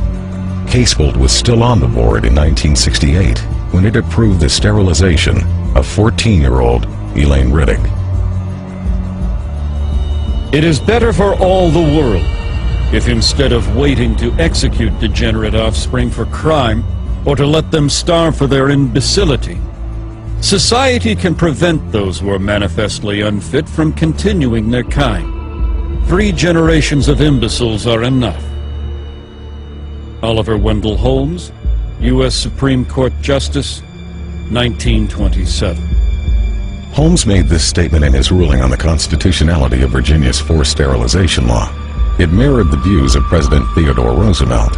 Casebolt was still on the board in 1968 when it approved the sterilization of 14-year-old Elaine Riddick. It is better for all the world if instead of waiting to execute degenerate offspring for crime or to let them starve for their imbecility, Society can prevent those who are manifestly unfit from continuing their kind. 3 generations of imbeciles are enough. Oliver Wendell Holmes, U.S. Supreme Court Justice, 1927. Holmes made this statement in his ruling on the constitutionality of Virginia's forced sterilization law. It mirrored the views of President Theodore Roosevelt,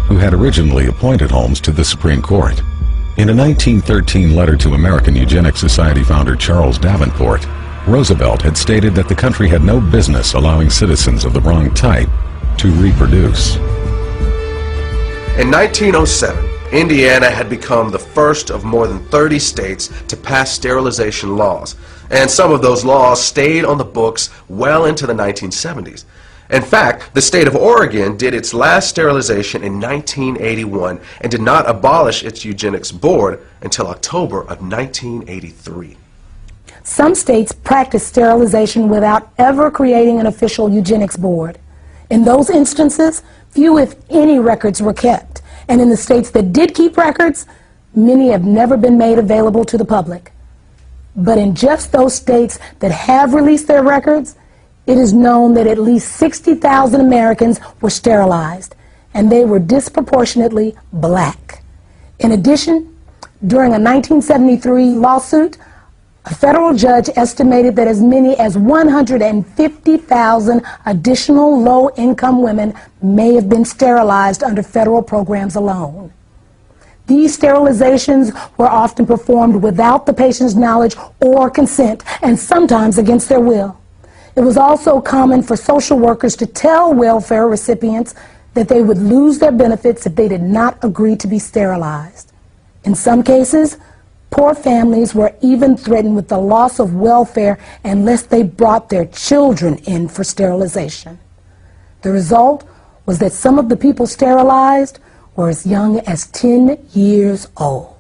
who had originally appointed Holmes to the Supreme Court. In a 1913 letter to American Eugenics Society founder Charles Davenport, Roosevelt had stated that the country had no business allowing citizens of the wrong type to reproduce. In 1907, Indiana had become the first of more than 30 states to pass sterilization laws, and some of those laws stayed on the books well into the 1970s. In fact, the state of Oregon did its last sterilization in 1981 and did not abolish its eugenics board until October of 1983. Some states practice sterilization without ever creating an official eugenics board. In those instances, few if any records were kept, and in the states that did keep records, many have never been made available to the public. But in just those states that have released their records, it is known that at least 60,000 Americans were sterilized, and they were disproportionately black. In addition, during a 1973 lawsuit, a federal judge estimated that as many as 150,000 additional low-income women may have been sterilized under federal programs alone. These sterilizations were often performed without the patient's knowledge or consent, and sometimes against their will. It was also common for social workers to tell welfare recipients that they would lose their benefits if they did not agree to be sterilized. In some cases, poor families were even threatened with the loss of welfare unless they brought their children in for sterilization. The result was that some of the people sterilized were as young as 10 years old.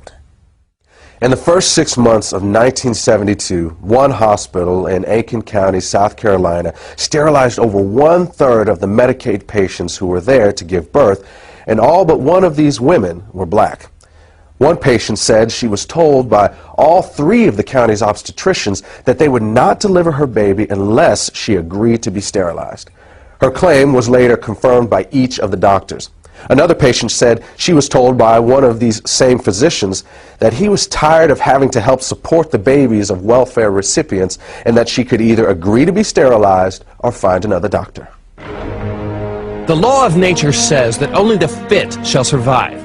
In the first 6 months of 1972, one hospital in Aiken County, South Carolina, sterilized over 1/3 of the Medicaid patients who were there to give birth, and all but one of these women were black. One patient said she was told by all 3 of the county's obstetricians that they would not deliver her baby unless she agreed to be sterilized. Her claim was later confirmed by each of the doctors. Another patient said she was told by one of these same physicians that he was tired of having to help support the babies of welfare recipients and that she could either agree to be sterilized or find another doctor. The law of nature says that only the fit shall survive.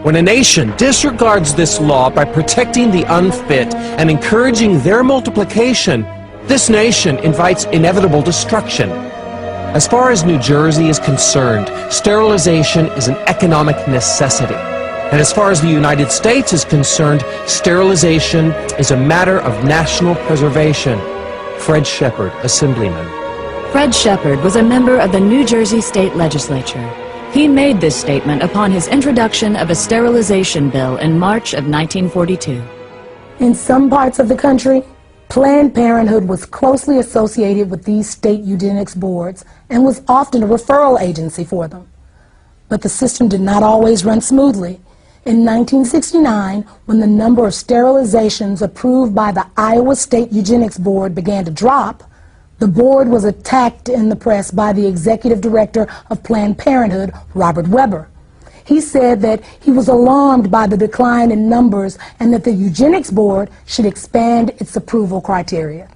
When a nation disregards this law by protecting the unfit and encouraging their multiplication, this nation invites inevitable destruction. As far as New Jersey is concerned, sterilization is an economic necessity. And as far as the United States is concerned, sterilization is a matter of national preservation. Fred Shepard, Assemblyman. Fred Shepard was a member of the New Jersey State Legislature. He made this statement upon his introduction of a sterilization bill in March of 1942. In some parts of the country, Planned Parenthood was closely associated with these state eugenics boards and was often a referral agency for them. But the system did not always run smoothly. In 1969, when the number of sterilizations approved by the Iowa State Eugenics Board began to drop, the board was attacked in the press by the executive director of Planned Parenthood, Robert Weber. He said that he was alarmed by the decline in numbers and that the Eugenics Board should expand its approval criteria.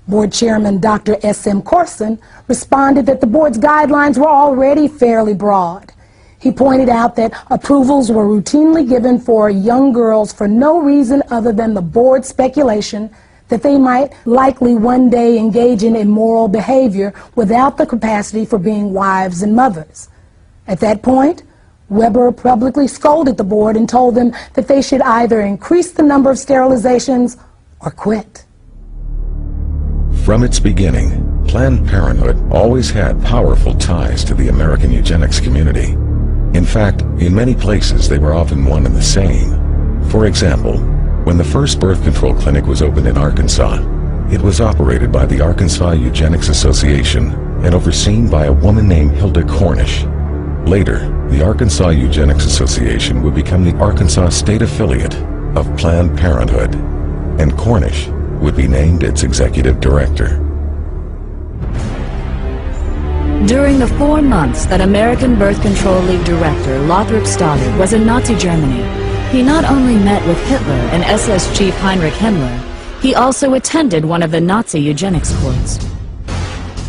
Board Chairman Dr. S.M. Corson responded that the board's guidelines were already fairly broad. He pointed out that approvals were routinely given for young girls for no reason other than the board's speculation that they might likely one day engage in immoral behavior without the capacity for being wives and mothers. At that point, Weber publicly scolded the board and told them that they should either increase the number of sterilizations or quit. From its beginning, Planned Parenthood always had powerful ties to the American eugenics community. In fact, in many places they were often one and the same. For example, when the first birth control clinic was opened in Arkansas, it was operated by the Arkansas Eugenics Association and overseen by a woman named Hilda Cornish. Later, the Arkansas Eugenics Association would become the Arkansas State Affiliate of Planned Parenthood, and Cornish would be named its executive director. During the 4 months that American Birth Control League director Lothrop Stoddard was in Nazi Germany, he not only met with Hitler and SS chief Heinrich Himmler, he also attended one of the Nazi eugenics courts.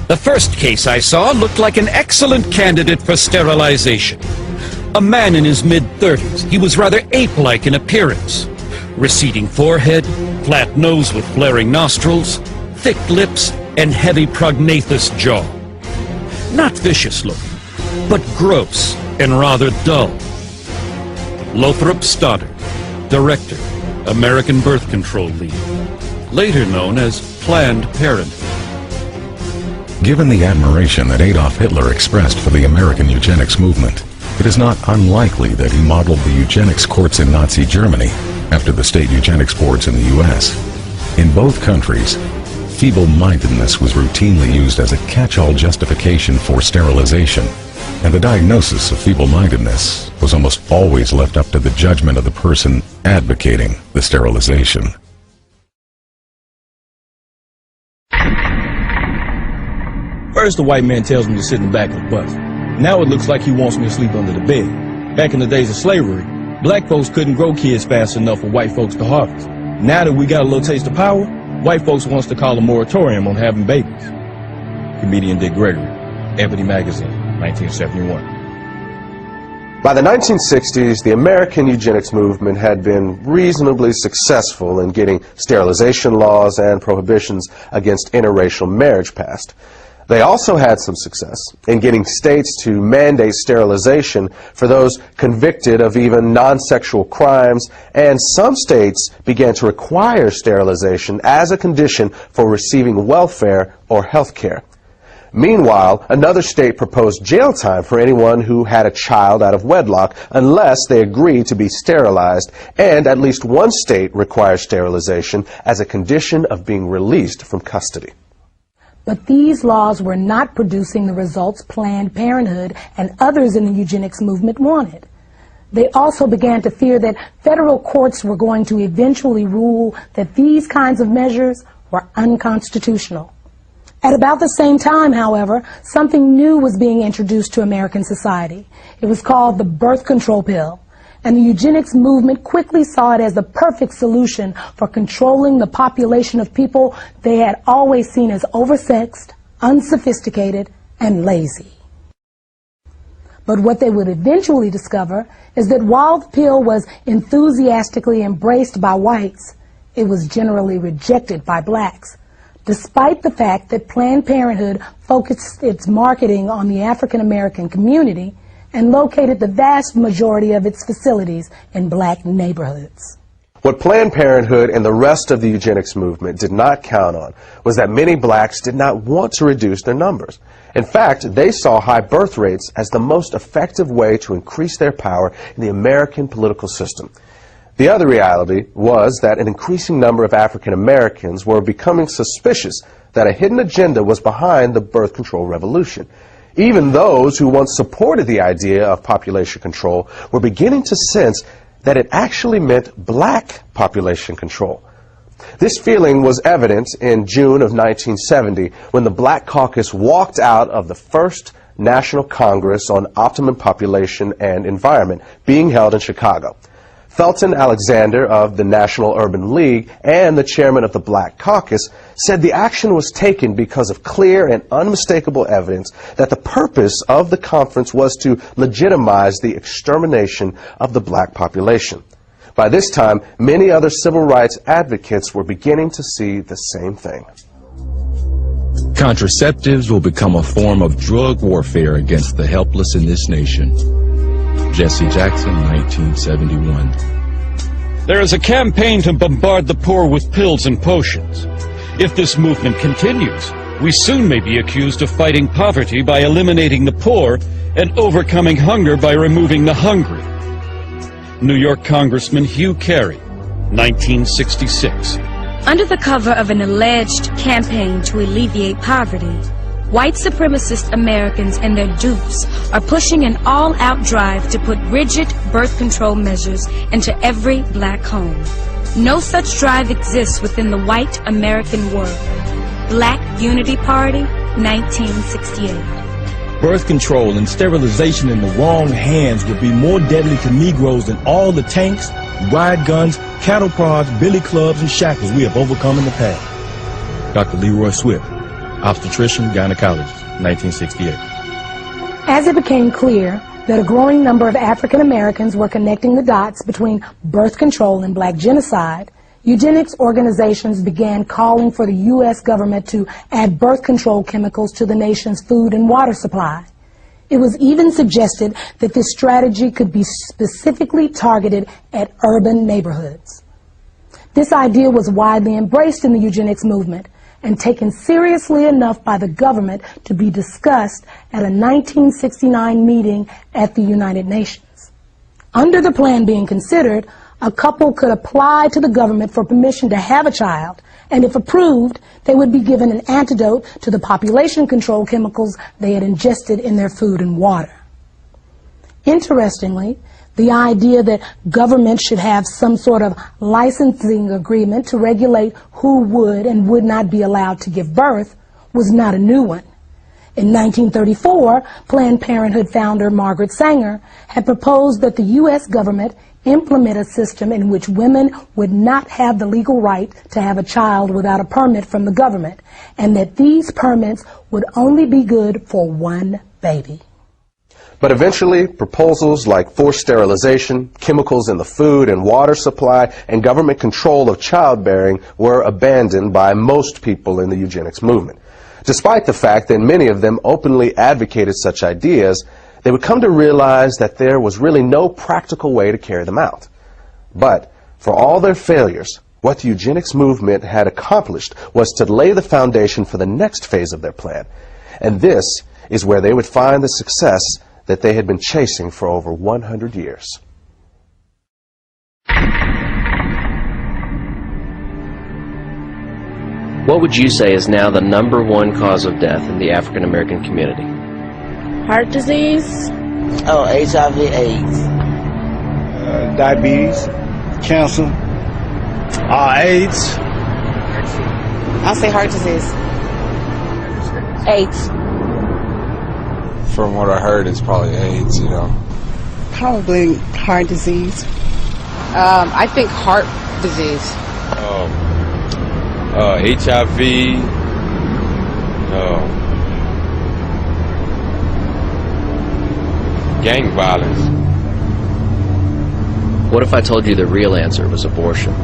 The first case I saw looked like an excellent candidate for sterilization. A man in his mid-30s, he was rather ape-like in appearance. Receding forehead, flat nose with flaring nostrils, thick lips, and heavy prognathous jaw. Not vicious looking, but gross and rather dull. Lothrop Stoddard, Director, American Birth Control League, later known as Planned Parenthood. Given the admiration that Adolf Hitler expressed for the American eugenics movement, it is not unlikely that he modeled the eugenics courts in Nazi Germany after the state eugenics boards in the U.S. In both countries, feeble-mindedness was routinely used as a catch-all justification for sterilization, and the diagnosis of feeble-mindedness was almost always left up to the judgment of the person advocating the sterilization. First, the white man tells me to sit in the back of the bus. Now it looks like he wants me to sleep under the bed. Back in the days of slavery, black folks couldn't grow kids fast enough for white folks to harvest. Now that we got a little taste of power, white folks wants to call a moratorium on having babies. Comedian Dick Gregory, Ebony Magazine, 1971. By the 1960s, the American eugenics movement had been reasonably successful in getting sterilization laws and prohibitions against interracial marriage passed. They also had some success in getting states to mandate sterilization for those convicted of even non-sexual crimes, and some states began to require sterilization as a condition for receiving welfare or health care. Meanwhile, another state proposed jail time for anyone who had a child out of wedlock unless they agreed to be sterilized, and at least one state requires sterilization as a condition of being released from custody. But these laws were not producing the results Planned Parenthood and others in the eugenics movement wanted. They also began to fear that federal courts were going to eventually rule that these kinds of measures were unconstitutional. At about the same time, however, something new was being introduced to American society. It was called the birth control pill, and the eugenics movement quickly saw it as the perfect solution for controlling the population of people they had always seen as oversexed, unsophisticated, and lazy. But what they would eventually discover is that while the pill was enthusiastically embraced by whites, it was generally rejected by blacks, despite the fact that Planned Parenthood focused its marketing on the African American community and located the vast majority of its facilities in black neighborhoods. What Planned Parenthood and the rest of the eugenics movement did not count on was that many blacks did not want to reduce their numbers. In fact, they saw high birth rates as the most effective way to increase their power in the American political system. The other reality was that an increasing number of African Americans were becoming suspicious that a hidden agenda was behind the birth control revolution. Even those who once supported the idea of population control were beginning to sense that it actually meant black population control. This feeling was evident in June of 1970 when the Black Caucus walked out of the first National Congress on Optimum Population and Environment being held in Chicago. Felton Alexander of the National Urban League and the chairman of the Black Caucus said the action was taken because of clear and unmistakable evidence that the purpose of the conference was to legitimize the extermination of the black population. By this time, many other civil rights advocates were beginning to see the same thing. Contraceptives will become a form of drug warfare against the helpless in this nation. Jesse Jackson, 1971. There is a campaign to bombard the poor with pills and potions. If this movement continues, we soon may be accused of fighting poverty by eliminating the poor and overcoming hunger by removing the hungry. New York Congressman Hugh Carey, 1966. Under the cover of an alleged campaign to alleviate poverty, White supremacist Americans and their dupes are pushing an all-out drive to put rigid birth control measures into every black home. No such drive exists within the white American world. Black Unity Party, 1968. Birth control and sterilization in the wrong hands would be more deadly to Negroes than all the tanks, riot guns, cattle prods, billy clubs, and shackles we have overcome in the past. Dr. Leroy Swift, obstetrician, gynecologist, 1968. As it became clear that a growing number of African Americans were connecting the dots between birth control and black genocide, eugenics organizations began calling for the U.S. government to add birth control chemicals to the nation's food and water supply. It was even suggested that this strategy could be specifically targeted at urban neighborhoods. This idea was widely embraced in the eugenics movement and taken seriously enough by the government to be discussed at a 1969 meeting at the United Nations. Under the plan being considered, a couple could apply to the government for permission to have a child, and if approved, they would be given an antidote to the population control chemicals they had ingested in their food and water. Interestingly, the idea that government should have some sort of licensing agreement to regulate who would and would not be allowed to give birth was not a new one. In 1934, Planned Parenthood founder Margaret Sanger had proposed that the U.S. government implement a system in which women would not have the legal right to have a child without a permit from the government, and that these permits would only be good for one baby. But eventually, proposals like forced sterilization, chemicals in the food and water supply, and government control of childbearing were abandoned by most people in the eugenics movement. Despite the fact that many of them openly advocated such ideas, they would come to realize that there was really no practical way to carry them out. But for all their failures, what the eugenics movement had accomplished was to lay the foundation for the next phase of their plan. And this is where they would find the success that they had been chasing for over 100 years. What would you say is now the #1 cause of death in the African American community? Heart disease. Oh, HIV/AIDS. Diabetes, cancer, AIDS. I'll say heart disease. AIDS. From what I heard, it's probably AIDS, you know. Probably heart disease. I think heart disease. HIV. Gang violence. What if I told you the real answer was abortion?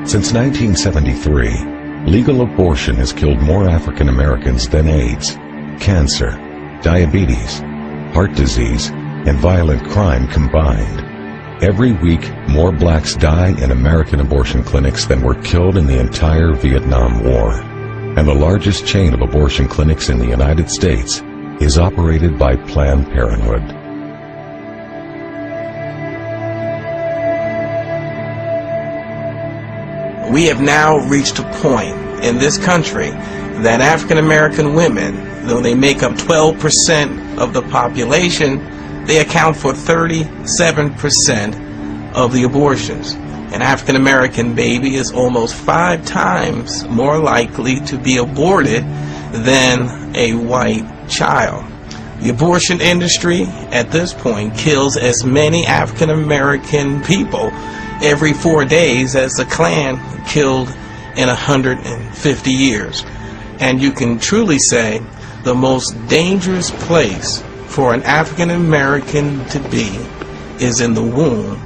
Since 1973, legal abortion has killed more African Americans than AIDS, cancer, diabetes, heart disease, and violent crime combined. Every week, more blacks die in American abortion clinics than were killed in the entire Vietnam War. And the largest chain of abortion clinics in the United States is operated by Planned Parenthood. We have now reached a point in this country that African American women, though they make up 12% of the population, they account for 37% of the abortions. An African American baby is almost 5 times more likely to be aborted than a white child. The abortion industry at this point kills as many African American people every 4 days as the Klan killed in 150 years. And you can truly say the most dangerous place for an African American to be is in the womb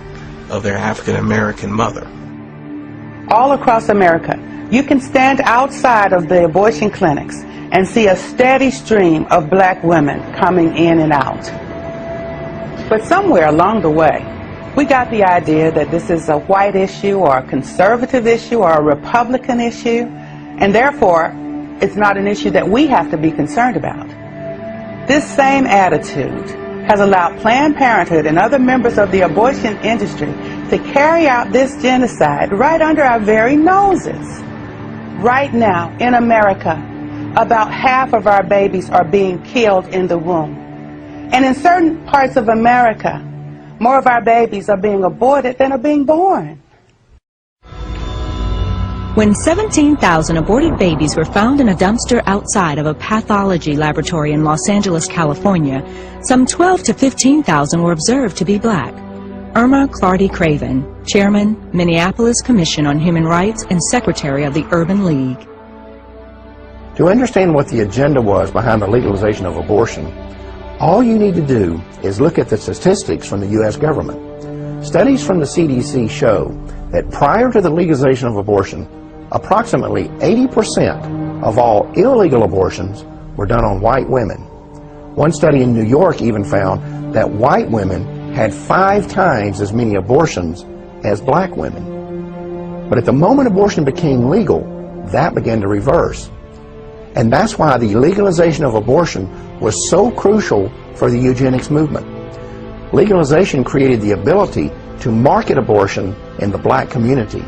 of their African American mother. All across America, you can stand outside of the abortion clinics and see a steady stream of black women coming in and out. But somewhere along the way, we got the idea that this is a white issue or a conservative issue or a Republican issue, and therefore it's not an issue that we have to be concerned about. This same attitude has allowed Planned Parenthood and other members of the abortion industry to carry out this genocide right under our very noses. Right now, in America, about half of our babies are being killed in the womb. And in certain parts of America, more of our babies are being aborted than are being born. When 17,000 aborted babies were found in a dumpster outside of a pathology laboratory in Los Angeles, California, some 12 to 15,000 were observed to be black. Irma Clardy Craven, Chairman, Minneapolis Commission on Human Rights and Secretary of the Urban League. To understand what the agenda was behind the legalization of abortion, all you need to do is look at the statistics from the U.S. government. Studies from the CDC show that prior to the legalization of abortion, approximately 80% of all illegal abortions were done on white women. One study in New York even found that white women had 5 times as many abortions as black women. But at the moment abortion became legal, that began to reverse. And that's why the legalization of abortion was so crucial for the eugenics movement. Legalization created the ability to market abortion in the black community.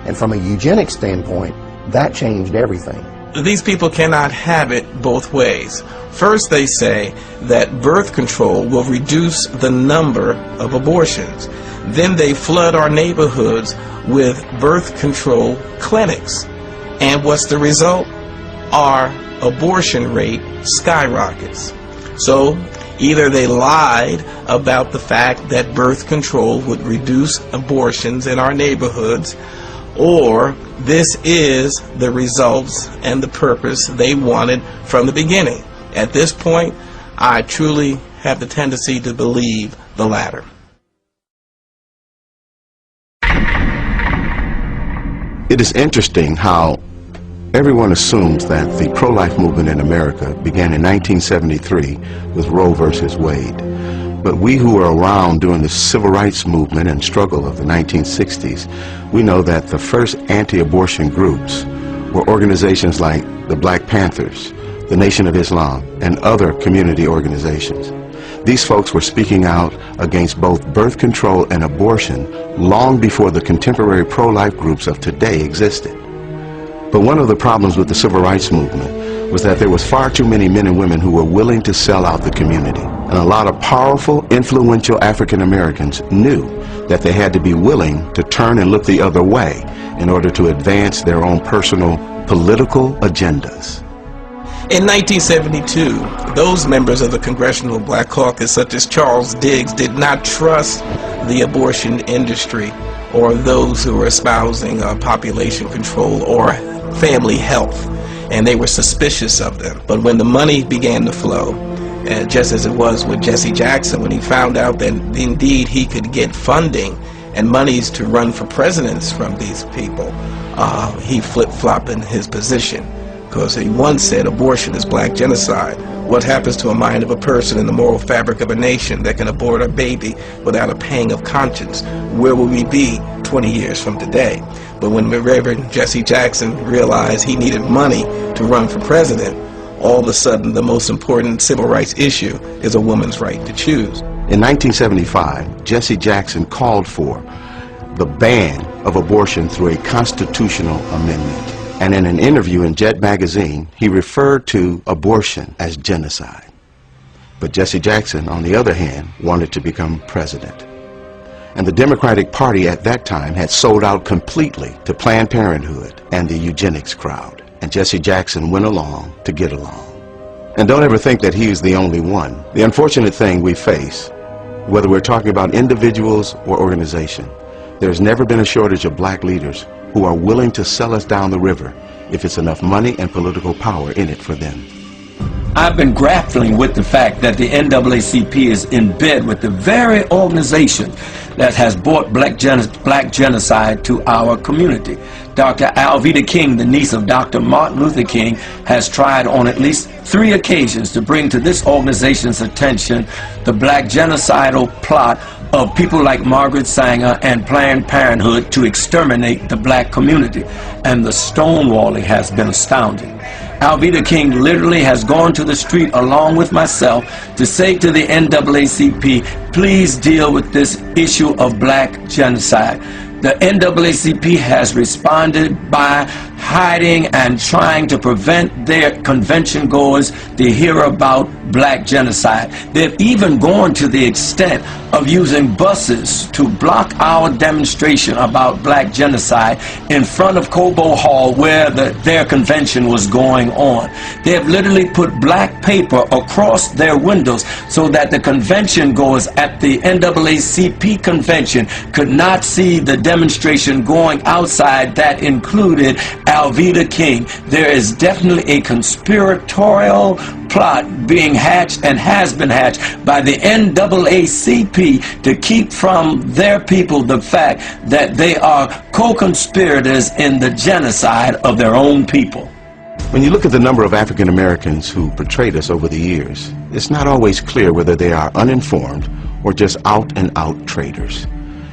And from a eugenics standpoint, that changed everything. These people cannot have it both ways. First, they say that birth control will reduce the number of abortions. Then they flood our neighborhoods with birth control clinics. And what's the result? Our abortion rate skyrockets. So either they lied about the fact that birth control would reduce abortions in our neighborhoods, or this is the results and the purpose they wanted from the beginning. At this point, I truly have the tendency to believe the latter. It is interesting how everyone assumes that the pro-life movement in America began in 1973 with Roe versus Wade. But we who were around during the civil rights movement and struggle of the 1960s, we know that the first anti-abortion groups were organizations like the Black Panthers, the Nation of Islam, and other community organizations. These folks were speaking out against both birth control and abortion long before the contemporary pro-life groups of today existed. But one of the problems with the civil rights movement was that there was far too many men and women who were willing to sell out the community. And a lot of powerful, influential African Americans knew that they had to be willing to turn and look the other way in order to advance their own personal political agendas. In 1972, those members of the Congressional Black Caucus, such as Charles Diggs, did not trust the abortion industry or those who were espousing population control or family health, and they were suspicious of them. But when the money began to flow, just as it was with Jesse Jackson, when he found out that indeed he could get funding and monies to run for presidents from these people, he flip-flopped in his position. Because he once said abortion is black genocide. What happens to a mind of a person in the moral fabric of a nation that can abort a baby without a pang of conscience? Where will we be 20 years from today? But when Reverend Jesse Jackson realized he needed money to run for president, all of a sudden the most important civil rights issue is a woman's right to choose. In 1975, Jesse Jackson called for the ban of abortion through a constitutional amendment. And in an interview in Jet magazine, he referred to abortion as genocide. But Jesse Jackson, on the other hand, wanted to become president. And the Democratic Party at that time had sold out completely to Planned Parenthood and the eugenics crowd. And Jesse Jackson went along to get along. And don't ever think that he's the only one. The unfortunate thing we face, whether we're talking about individuals or organization, there's never been a shortage of black leaders who are willing to sell us down the river if it's enough money and political power in it for them. I've been grappling with the fact that the NAACP is in bed with the very organization that has brought black genocide to our community. Dr. Alveda King, the niece of Dr. Martin Luther King, has tried on at least 3 occasions to bring to this organization's attention the black genocidal plot of people like Margaret Sanger and Planned Parenthood to exterminate the black community. And the stonewalling has been astounding. Alveda King literally has gone to the street along with myself to say to the NAACP, please deal with this issue of black genocide. The NAACP has responded by hiding and trying to prevent their convention goers to hear about black genocide. They've even gone to the extent of using buses to block our demonstration about black genocide in front of Cobo Hall where their convention was going on. They have literally put black paper across their windows so that the convention goers at the NAACP convention could not see the demonstration going outside that included Alveda King. There is definitely a conspiratorial plot being hatched and has been hatched by the NAACP to keep from their people the fact that they are co-conspirators in the genocide of their own people. When you look at the number of African Americans who portrayed us over the years, it's not always clear whether they are uninformed or just out-and-out traitors.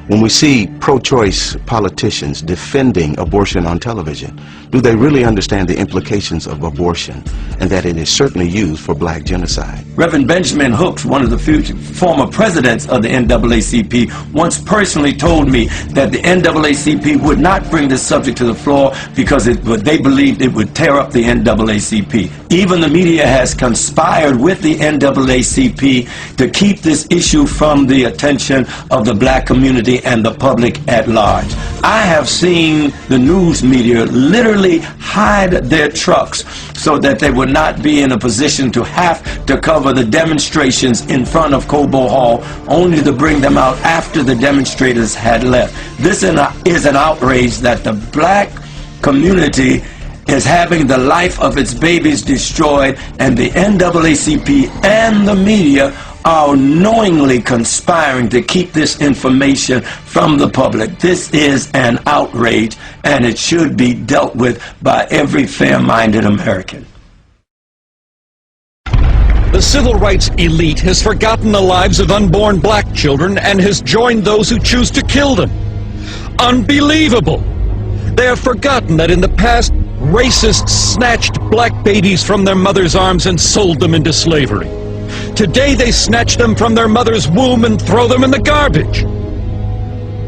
When we see pro-choice politicians defending abortion on television, do they really understand the implications of abortion and that it is certainly used for black genocide? Reverend Benjamin Hooks, one of the former presidents of the NAACP, once personally told me that the NAACP would not bring this subject to the floor because they believed it would tear up the NAACP. Even the media has conspired with the NAACP to keep this issue from the attention of the black community and the public at large. I have seen the news media literally hide their trucks so that they would not be in a position to have to cover the demonstrations in front of Cobo Hall, only to bring them out after the demonstrators had left. This is an outrage that the black community is having the life of its babies destroyed, and the NAACP and the media are knowingly conspiring to keep this information from the public. This is an outrage, and it should be dealt with by every fair-minded American. The civil rights elite has forgotten the lives of unborn black children and has joined those who choose to kill them. Unbelievable! They have forgotten that in the past, racists snatched black babies from their mother's arms and sold them into slavery. Today they snatch them from their mother's womb and throw them in the garbage.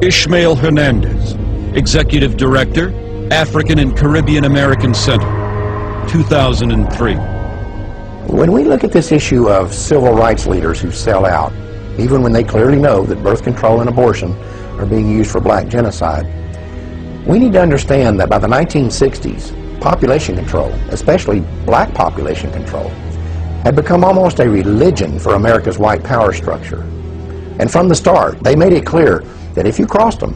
Ishmael Hernandez, Executive Director, African and Caribbean American Center, 2003. When we look at this issue of civil rights leaders who sell out, even when they clearly know that birth control and abortion are being used for black genocide, we need to understand that by the 1960s, population control, especially black population control, had become almost a religion for America's white power structure. And from the start, they made it clear that if you crossed them,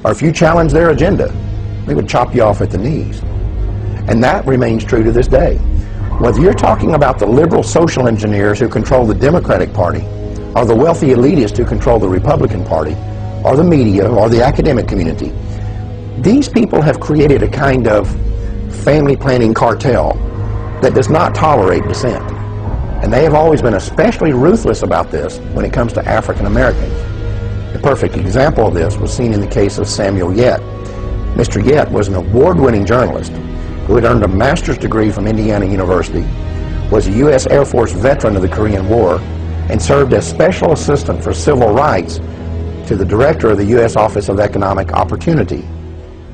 or if you challenged their agenda, they would chop you off at the knees. And that remains true to this day. Whether you're talking about the liberal social engineers who control the Democratic Party, or the wealthy elitists who control the Republican Party, or the media, or the academic community, these people have created a kind of family planning cartel that does not tolerate dissent. And they have always been especially ruthless about this when it comes to African Americans. The perfect example of this was seen in the case of Samuel Yet. Mr. Yet was an award-winning journalist who had earned a master's degree from Indiana University, was a U.S. Air Force veteran of the Korean War, and served as special assistant for civil rights to the director of the U.S. Office of Economic Opportunity.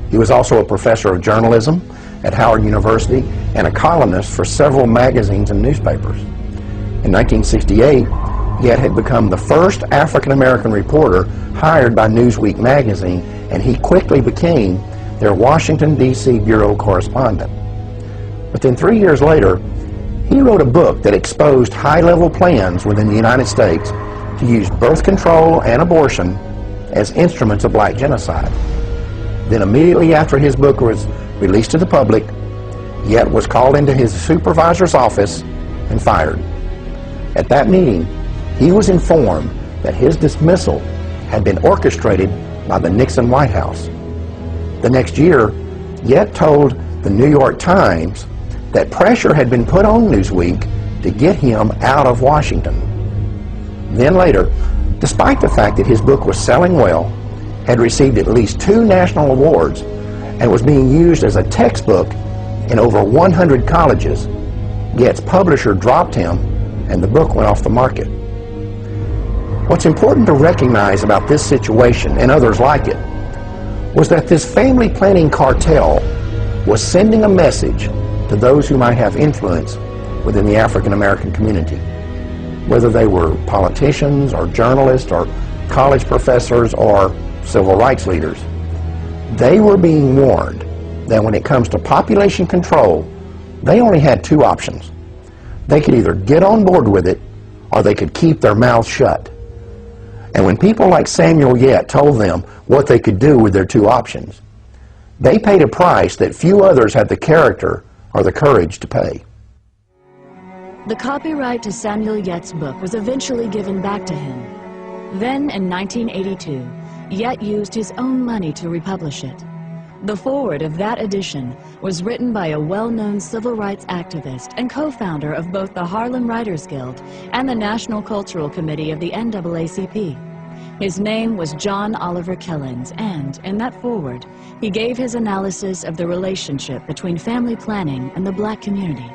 He was also a professor of journalism at Howard University and a columnist for several magazines and newspapers. In 1968, Yet had become the first African-American reporter hired by Newsweek magazine, and he quickly became their Washington, D.C. bureau correspondent. But then 3 years later, he wrote a book that exposed high-level plans within the United States to use birth control and abortion as instruments of black genocide. Then immediately after his book was released to the public, Yet was called into his supervisor's office and fired. At that meeting, he was informed that his dismissal had been orchestrated by the Nixon White House. The next year, Yet told the New York Times that pressure had been put on Newsweek to get him out of Washington. Then later, despite the fact that his book was selling well, had received at least 2 national awards, and was being used as a textbook in over 100 colleges, yet its publisher dropped him and the book went off the market. What's important to recognize about this situation and others like it was that this family planning cartel was sending a message to those who might have influence within the African American community, whether they were politicians or journalists or college professors or civil rights leaders. They were being warned that when it comes to population control, they only had two options. They could either get on board with it or they could keep their mouths shut. And when people like Samuel Yet told them what they could do with their two options, they paid a price that few others had the character or the courage to pay. The copyright to Samuel Yet's book was eventually given back to him. Then, in 1982, Yet used his own money to republish it. The foreword of that edition was written by a well-known civil rights activist and co-founder of both the Harlem Writers Guild and the National Cultural Committee of the NAACP. His name was John Oliver Killens, and in that foreword, he gave his analysis of the relationship between family planning and the black community.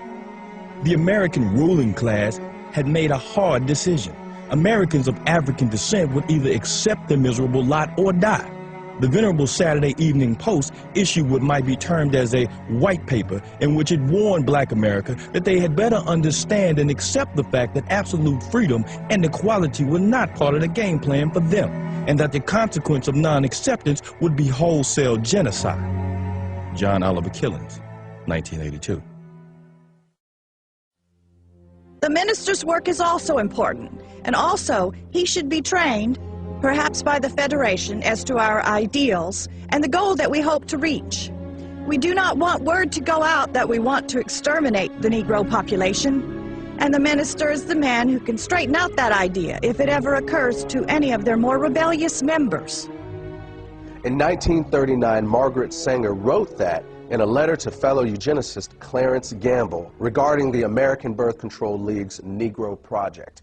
The American ruling class had made a hard decision. Americans of African descent would either accept the miserable lot or die. The Venerable Saturday Evening Post issued what might be termed as a white paper in which it warned black America that they had better understand and accept the fact that absolute freedom and equality were not part of the game plan for them, and that the consequence of non-acceptance would be wholesale genocide. John Oliver Killens, 1982. The minister's work is also important, and also he should be trained, perhaps by the Federation, as to our ideals and the goal that we hope to reach. We do not want word to go out that we want to exterminate the Negro population, and the minister is the man who can straighten out that idea if it ever occurs to any of their more rebellious members. In 1939, Margaret Sanger wrote that in a letter to fellow eugenicist Clarence Gamble regarding the American Birth Control League's Negro Project.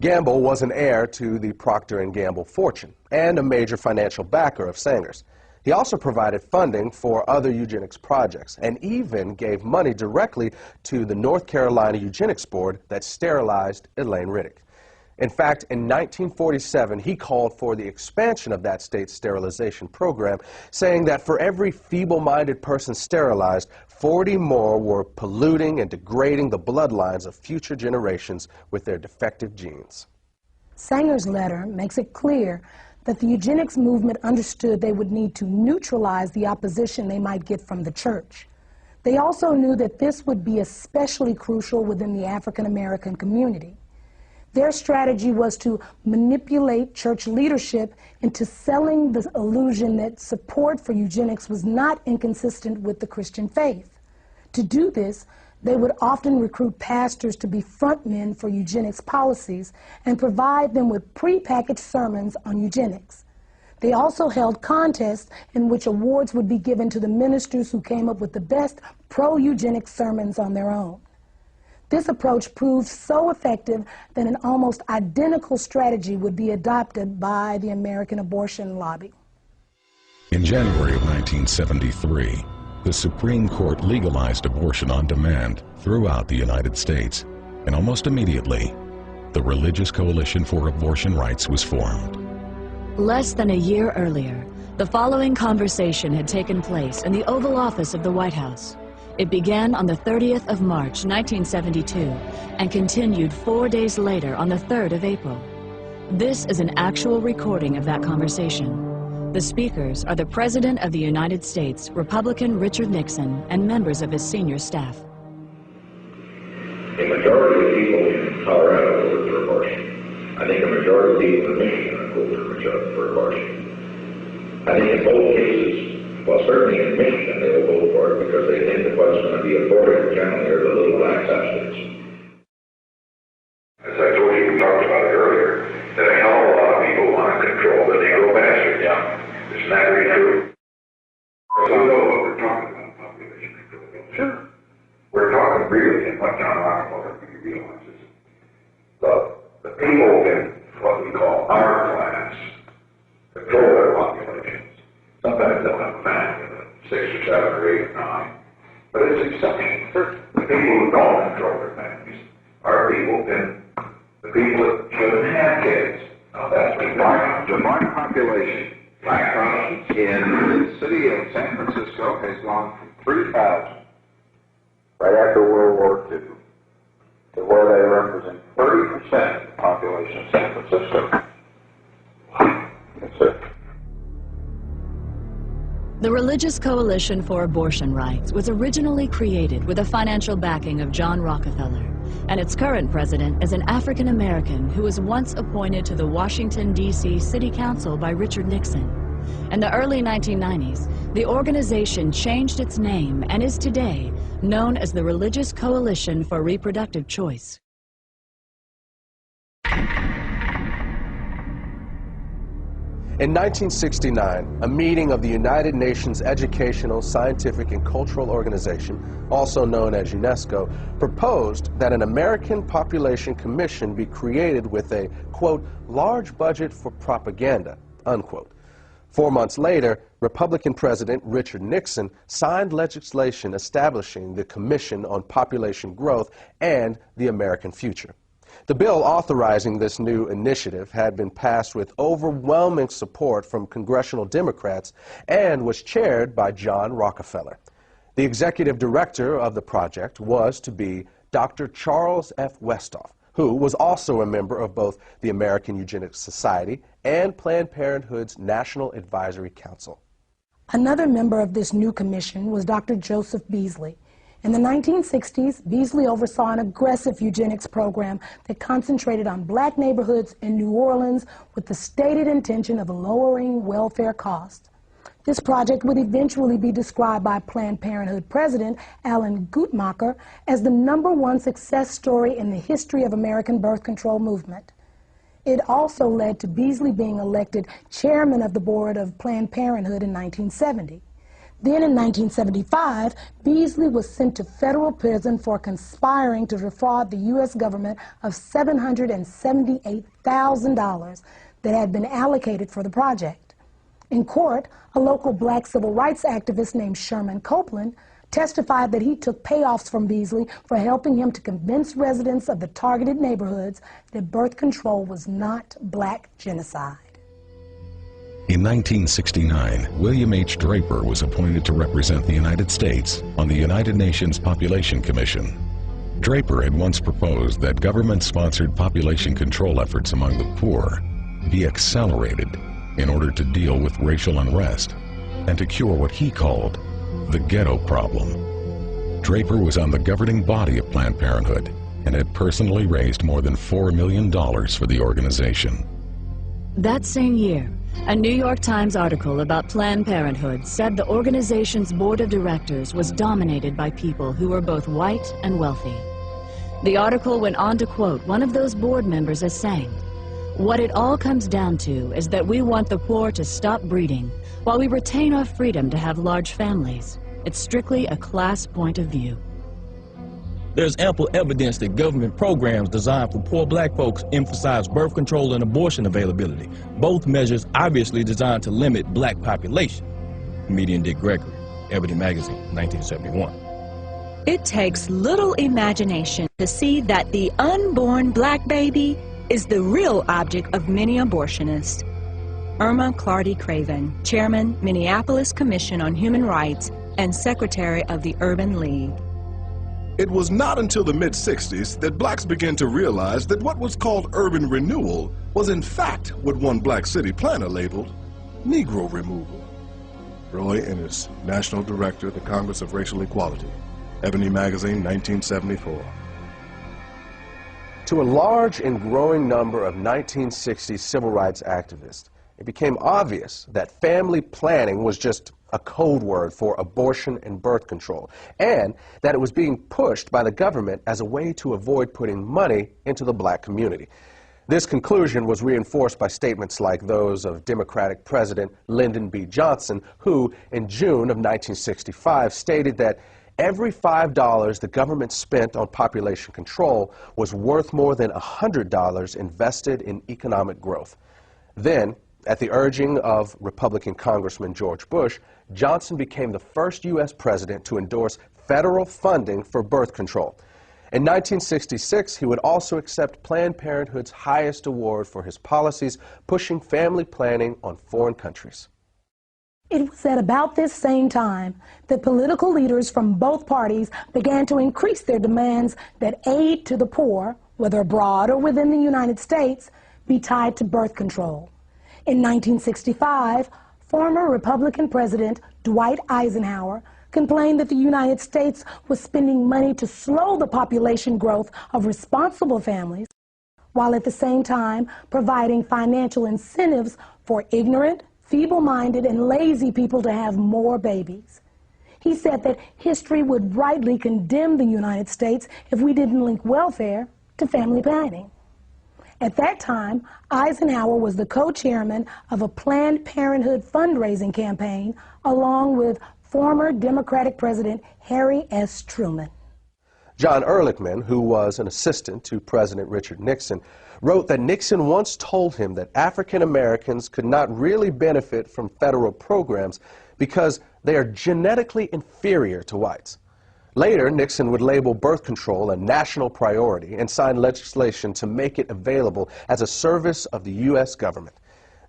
Gamble was an heir to the Procter & Gamble fortune and a major financial backer of Sanger's. He also provided funding for other eugenics projects and even gave money directly to the North Carolina Eugenics Board that sterilized Elaine Riddick. In fact, in 1947, he called for the expansion of that state's sterilization program, saying that for every feeble-minded person sterilized, 40 more were polluting and degrading the bloodlines of future generations with their defective genes. Sanger's letter makes it clear that the eugenics movement understood they would need to neutralize the opposition they might get from the church. They also knew that this would be especially crucial within the African American community. Their strategy was to manipulate church leadership into selling the illusion that support for eugenics was not inconsistent with the Christian faith. To do this, they would often recruit pastors to be frontmen for eugenics policies and provide them with prepackaged sermons on eugenics. They also held contests in which awards would be given to the ministers who came up with the best pro-eugenics sermons on their own. This approach proved so effective that an almost identical strategy would be adopted by the American abortion lobby. In January of 1973, the Supreme Court legalized abortion on demand throughout the United States, and almost immediately, the Religious Coalition for Abortion Rights was formed. Less than a year earlier, the following conversation had taken place in the Oval Office of the White House. It began on the 30th of March, 1972, and continued 4 days later on the 3rd of April. This is an actual recording of that conversation. The speakers are the President of the United States, Republican Richard Nixon, and members of his senior staff. A majority of people in Colorado voted for abortion. I think a majority of people in Michigan voted for abortion. I think in both cases, well, certainly in Michigan, they will vote for it because they think that what's going to be aborted generally are the little black substitutes. As I told you, we talked about it earlier, that a hell of a lot of people want to control the Negro bastard. Yeah. Isn't that really true? So we know what we're talking about, population control. Sure. We're talking really, and what John Rockefeller realizes, the people in what we call our class control their populations. Sometimes they'll have a family of 6 or 7 or 8 or 9, but But it's exception. The people who don't control their families are people, and the people that shouldn't have kids. Now that's the black population. Black Protestants in the city of San Francisco has gone from 3,000 right after World War II to where they represent 30% of the population of San Francisco. That's it. The Religious Coalition for Abortion Rights was originally created with the financial backing of John Rockefeller, and its current president is an African American who was once appointed to the Washington, D.C. City Council by Richard Nixon. In the early 1990s, the organization changed its name and is today known as the Religious Coalition for Reproductive Choice. In 1969, a meeting of the United Nations Educational, Scientific, and Cultural Organization, also known as UNESCO, proposed that an American Population Commission be created with a, quote, large budget for propaganda, unquote. 4 months later, Republican President Richard Nixon signed legislation establishing the Commission on Population Growth and the American Future. The bill authorizing this new initiative had been passed with overwhelming support from congressional Democrats and was chaired by John Rockefeller. The executive director of the project was to be Dr. Charles F. Westhoff, who was also a member of both the American Eugenics Society and Planned Parenthood's National Advisory Council. Another member of this new commission was Dr. Joseph Beasley. In the 1960s, Beasley oversaw an aggressive eugenics program that concentrated on black neighborhoods in New Orleans with the stated intention of lowering welfare costs. This project would eventually be described by Planned Parenthood President Alan Guttmacher as the #1 success story in the history of American birth control movement. It also led to Beasley being elected chairman of the board of Planned Parenthood in 1970. Then in 1975, Beasley was sent to federal prison for conspiring to defraud the U.S. government of $778,000 that had been allocated for the project. In court, a local black civil rights activist named Sherman Copeland testified that he took payoffs from Beasley for helping him to convince residents of the targeted neighborhoods that birth control was not black genocide. In 1969, William H. Draper was appointed to represent the United States on the United Nations Population Commission. Draper had once proposed that government-sponsored population control efforts among the poor be accelerated in order to deal with racial unrest and to cure what he called the ghetto problem. Draper was on the governing body of Planned Parenthood and had personally raised more than $4 million for the organization. That same year, a New York Times article about Planned Parenthood said the organization's board of directors was dominated by people who were both white and wealthy. The article went on to quote one of those board members as saying, "What it all comes down to is that we want the poor to stop breeding while we retain our freedom to have large families. It's strictly a class point of view." There's ample evidence that government programs designed for poor black folks emphasize birth control and abortion availability, both measures obviously designed to limit black population. Comedian Dick Gregory, Ebony Magazine, 1971. It takes little imagination to see that the unborn black baby is the real object of many abortionists. Irma Clardy Craven, Chairman, Minneapolis Commission on Human Rights and Secretary of the Urban League. It was not until the mid-60s that blacks began to realize that what was called urban renewal was in fact what one black city planner labeled Negro removal. Roy Ennis, National Director of the Congress of Racial Equality, Ebony Magazine, 1974. To a large and growing number of 1960s civil rights activists, it became obvious that family planning was just a code word for abortion and birth control, and that it was being pushed by the government as a way to avoid putting money into the black community. This conclusion was reinforced by statements like those of Democratic President Lyndon B. Johnson, who in June of 1965 stated that every $5 the government spent on population control was worth more than $100 invested in economic growth. Then, at the urging of Republican Congressman George Bush, Johnson became the first U.S. president to endorse federal funding for birth control. In 1966, he would also accept Planned Parenthood's highest award for his policies, pushing family planning on foreign countries. It was at about this same time that political leaders from both parties began to increase their demands that aid to the poor, whether abroad or within the United States, be tied to birth control. In 1965, former Republican President Dwight Eisenhower complained that the United States was spending money to slow the population growth of responsible families, while at the same time providing financial incentives for ignorant, feeble-minded, and lazy people to have more babies. He said that history would rightly condemn the United States if we didn't link welfare to family planning. At that time, Eisenhower was the co-chairman of a Planned Parenthood fundraising campaign along with former Democratic President Harry S. Truman. John Ehrlichman, who was an assistant to President Richard Nixon, wrote that Nixon once told him that African Americans could not really benefit from federal programs because they are genetically inferior to whites. Later, Nixon would label birth control a national priority and sign legislation to make it available as a service of the U.S. government.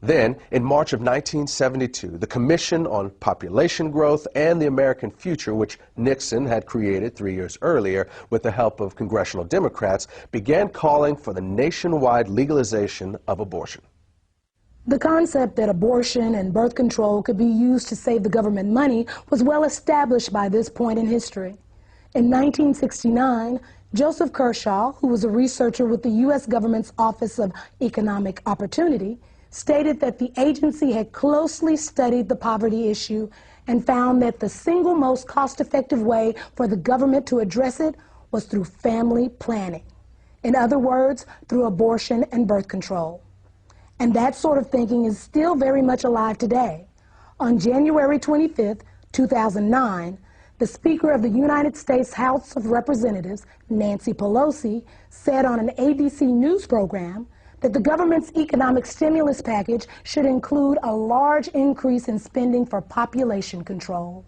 Then, in March of 1972, the Commission on Population Growth and the American Future, which Nixon had created 3 years earlier with the help of congressional Democrats, began calling for the nationwide legalization of abortion. The concept that abortion and birth control could be used to save the government money was well established by this point in history. In 1969, Joseph Kershaw, who was a researcher with the U.S. government's Office of Economic Opportunity, stated that the agency had closely studied the poverty issue and found that the single most cost-effective way for the government to address it was through family planning. In other words, through abortion and birth control. And that sort of thinking is still very much alive today. On January 25th, 2009, the Speaker of the United States House of Representatives, Nancy Pelosi, said on an ABC News program that the government's economic stimulus package should include a large increase in spending for population control.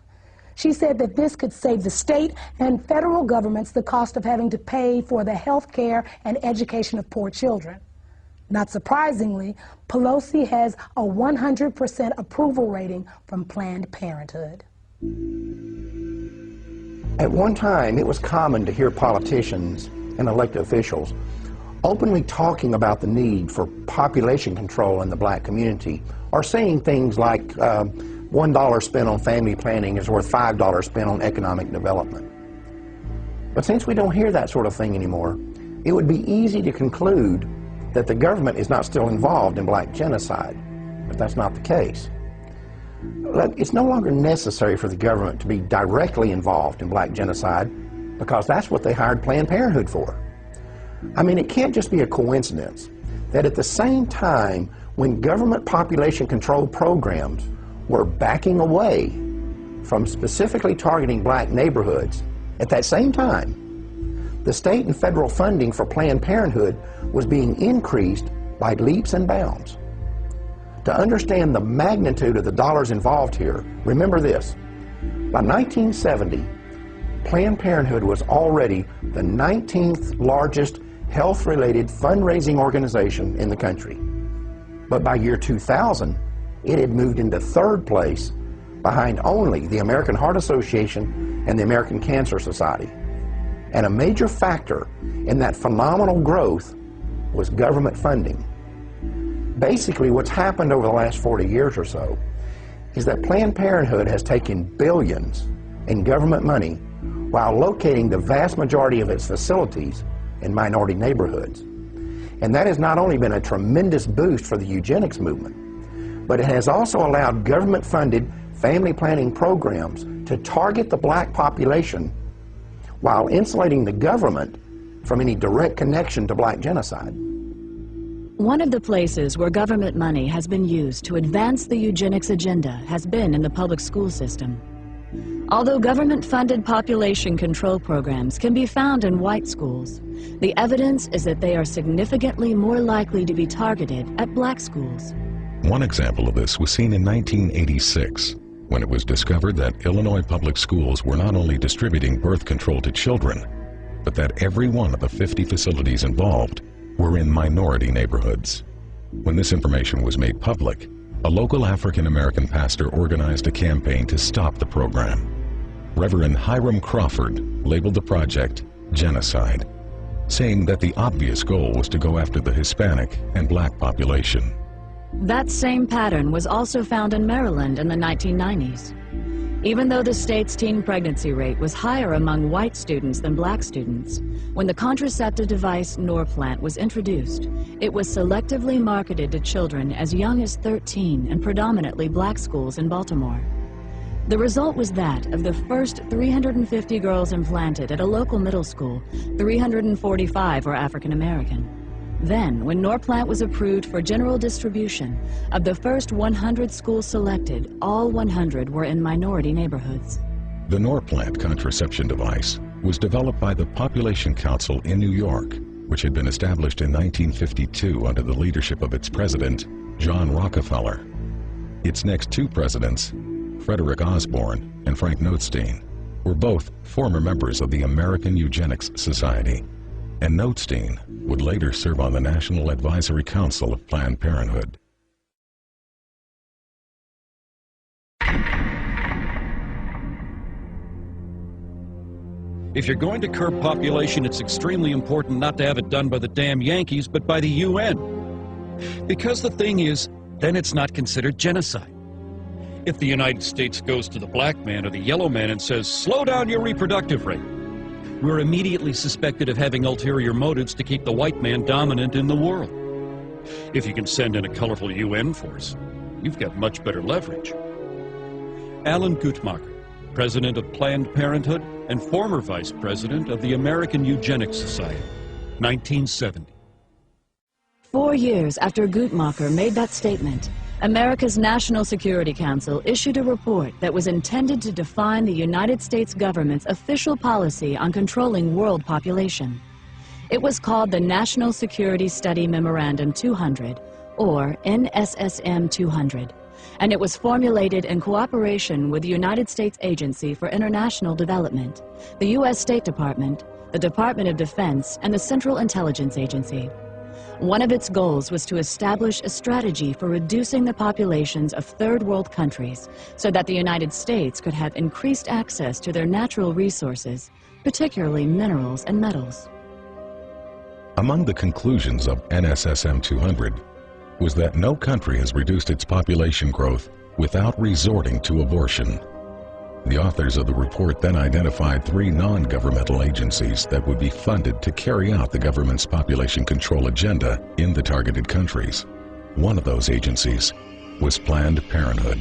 She said that this could save the state and federal governments the cost of having to pay for the health care and education of poor children. Not surprisingly, Pelosi has a 100% approval rating from Planned Parenthood. At one time, it was common to hear politicians and elected officials openly talking about the need for population control in the black community, or saying things like $1 spent on family planning is worth $5 spent on economic development. But since we don't hear that sort of thing anymore, it would be easy to conclude that the government is not still involved in black genocide, but that's not the case. It's no longer necessary for the government to be directly involved in black genocide because that's what they hired Planned Parenthood for. I mean, it can't just be a coincidence that at the same time when government population control programs were backing away from specifically targeting black neighborhoods, at that same time, the state and federal funding for Planned Parenthood was being increased by leaps and bounds. To understand the magnitude of the dollars involved here, remember this. By 1970, Planned Parenthood was already the 19th largest health-related fundraising organization in the country. But by year 2000, it had moved into third place behind only the American Heart Association and the American Cancer Society. And a major factor in that phenomenal growth was government funding. Basically, what's happened over the last 40 years or so is that Planned Parenthood has taken billions in government money while locating the vast majority of its facilities in minority neighborhoods. And that has not only been a tremendous boost for the eugenics movement, but it has also allowed government-funded family planning programs to target the black population while insulating the government from any direct connection to black genocide. One of the places where government money has been used to advance the eugenics agenda has been in the public school system. Although government-funded population control programs can be found in white schools, the evidence is that they are significantly more likely to be targeted at black schools. One example of this was seen in 1986, when it was discovered that Illinois public schools were not only distributing birth control to children, but that every one of the 50 facilities involved were in minority neighborhoods. When this information was made public, a local African-American pastor organized a campaign to stop the program. Reverend Hiram Crawford labeled the project genocide, saying that the obvious goal was to go after the Hispanic and black population. That same pattern was also found in Maryland in the 1990s. Even though the state's teen pregnancy rate was higher among white students than black students, when the contraceptive device Norplant was introduced, it was selectively marketed to children as young as 13 in predominantly black schools in Baltimore. The result was that of the first 350 girls implanted at a local middle school, 345 were African American. Then, when Norplant was approved for general distribution, of the first 100 schools selected, all 100 were in minority neighborhoods. The Norplant contraception device was developed by the Population Council in New York, which had been established in 1952 under the leadership of its president, John Rockefeller. Its next two presidents, Frederick Osborne and Frank Notestein, were both former members of the American Eugenics Society, and Notestein would later serve on the National Advisory Council of Planned Parenthood. If you're going to curb population, it's extremely important not to have it done by the damn Yankees, but by the UN. Because the thing is, then it's not considered genocide. If the United States goes to the black man or the yellow man and says, slow down your reproductive rate, we're immediately suspected of having ulterior motives to keep the white man dominant in the world. If you can send in a colorful UN force, you've got much better leverage. Alan Guttmacher, president of Planned Parenthood and former vice president of the American Eugenics Society, 1970. 4 years after Guttmacher made that statement, America's National Security Council issued a report that was intended to define the United States government's official policy on controlling world population. It was called the National Security Study Memorandum 200, or NSSM 200, and it was formulated in cooperation with the United States Agency for International Development, the U.S. State Department, the Department of Defense, and the Central Intelligence Agency. One of its goals was to establish a strategy for reducing the populations of third world countries so that the United States could have increased access to their natural resources, particularly minerals and metals. Among the conclusions of NSSM 200 was that no country has reduced its population growth without resorting to abortion. The authors of the report then identified 3 non-governmental agencies that would be funded to carry out the government's population control agenda in the targeted countries. One of those agencies was Planned Parenthood.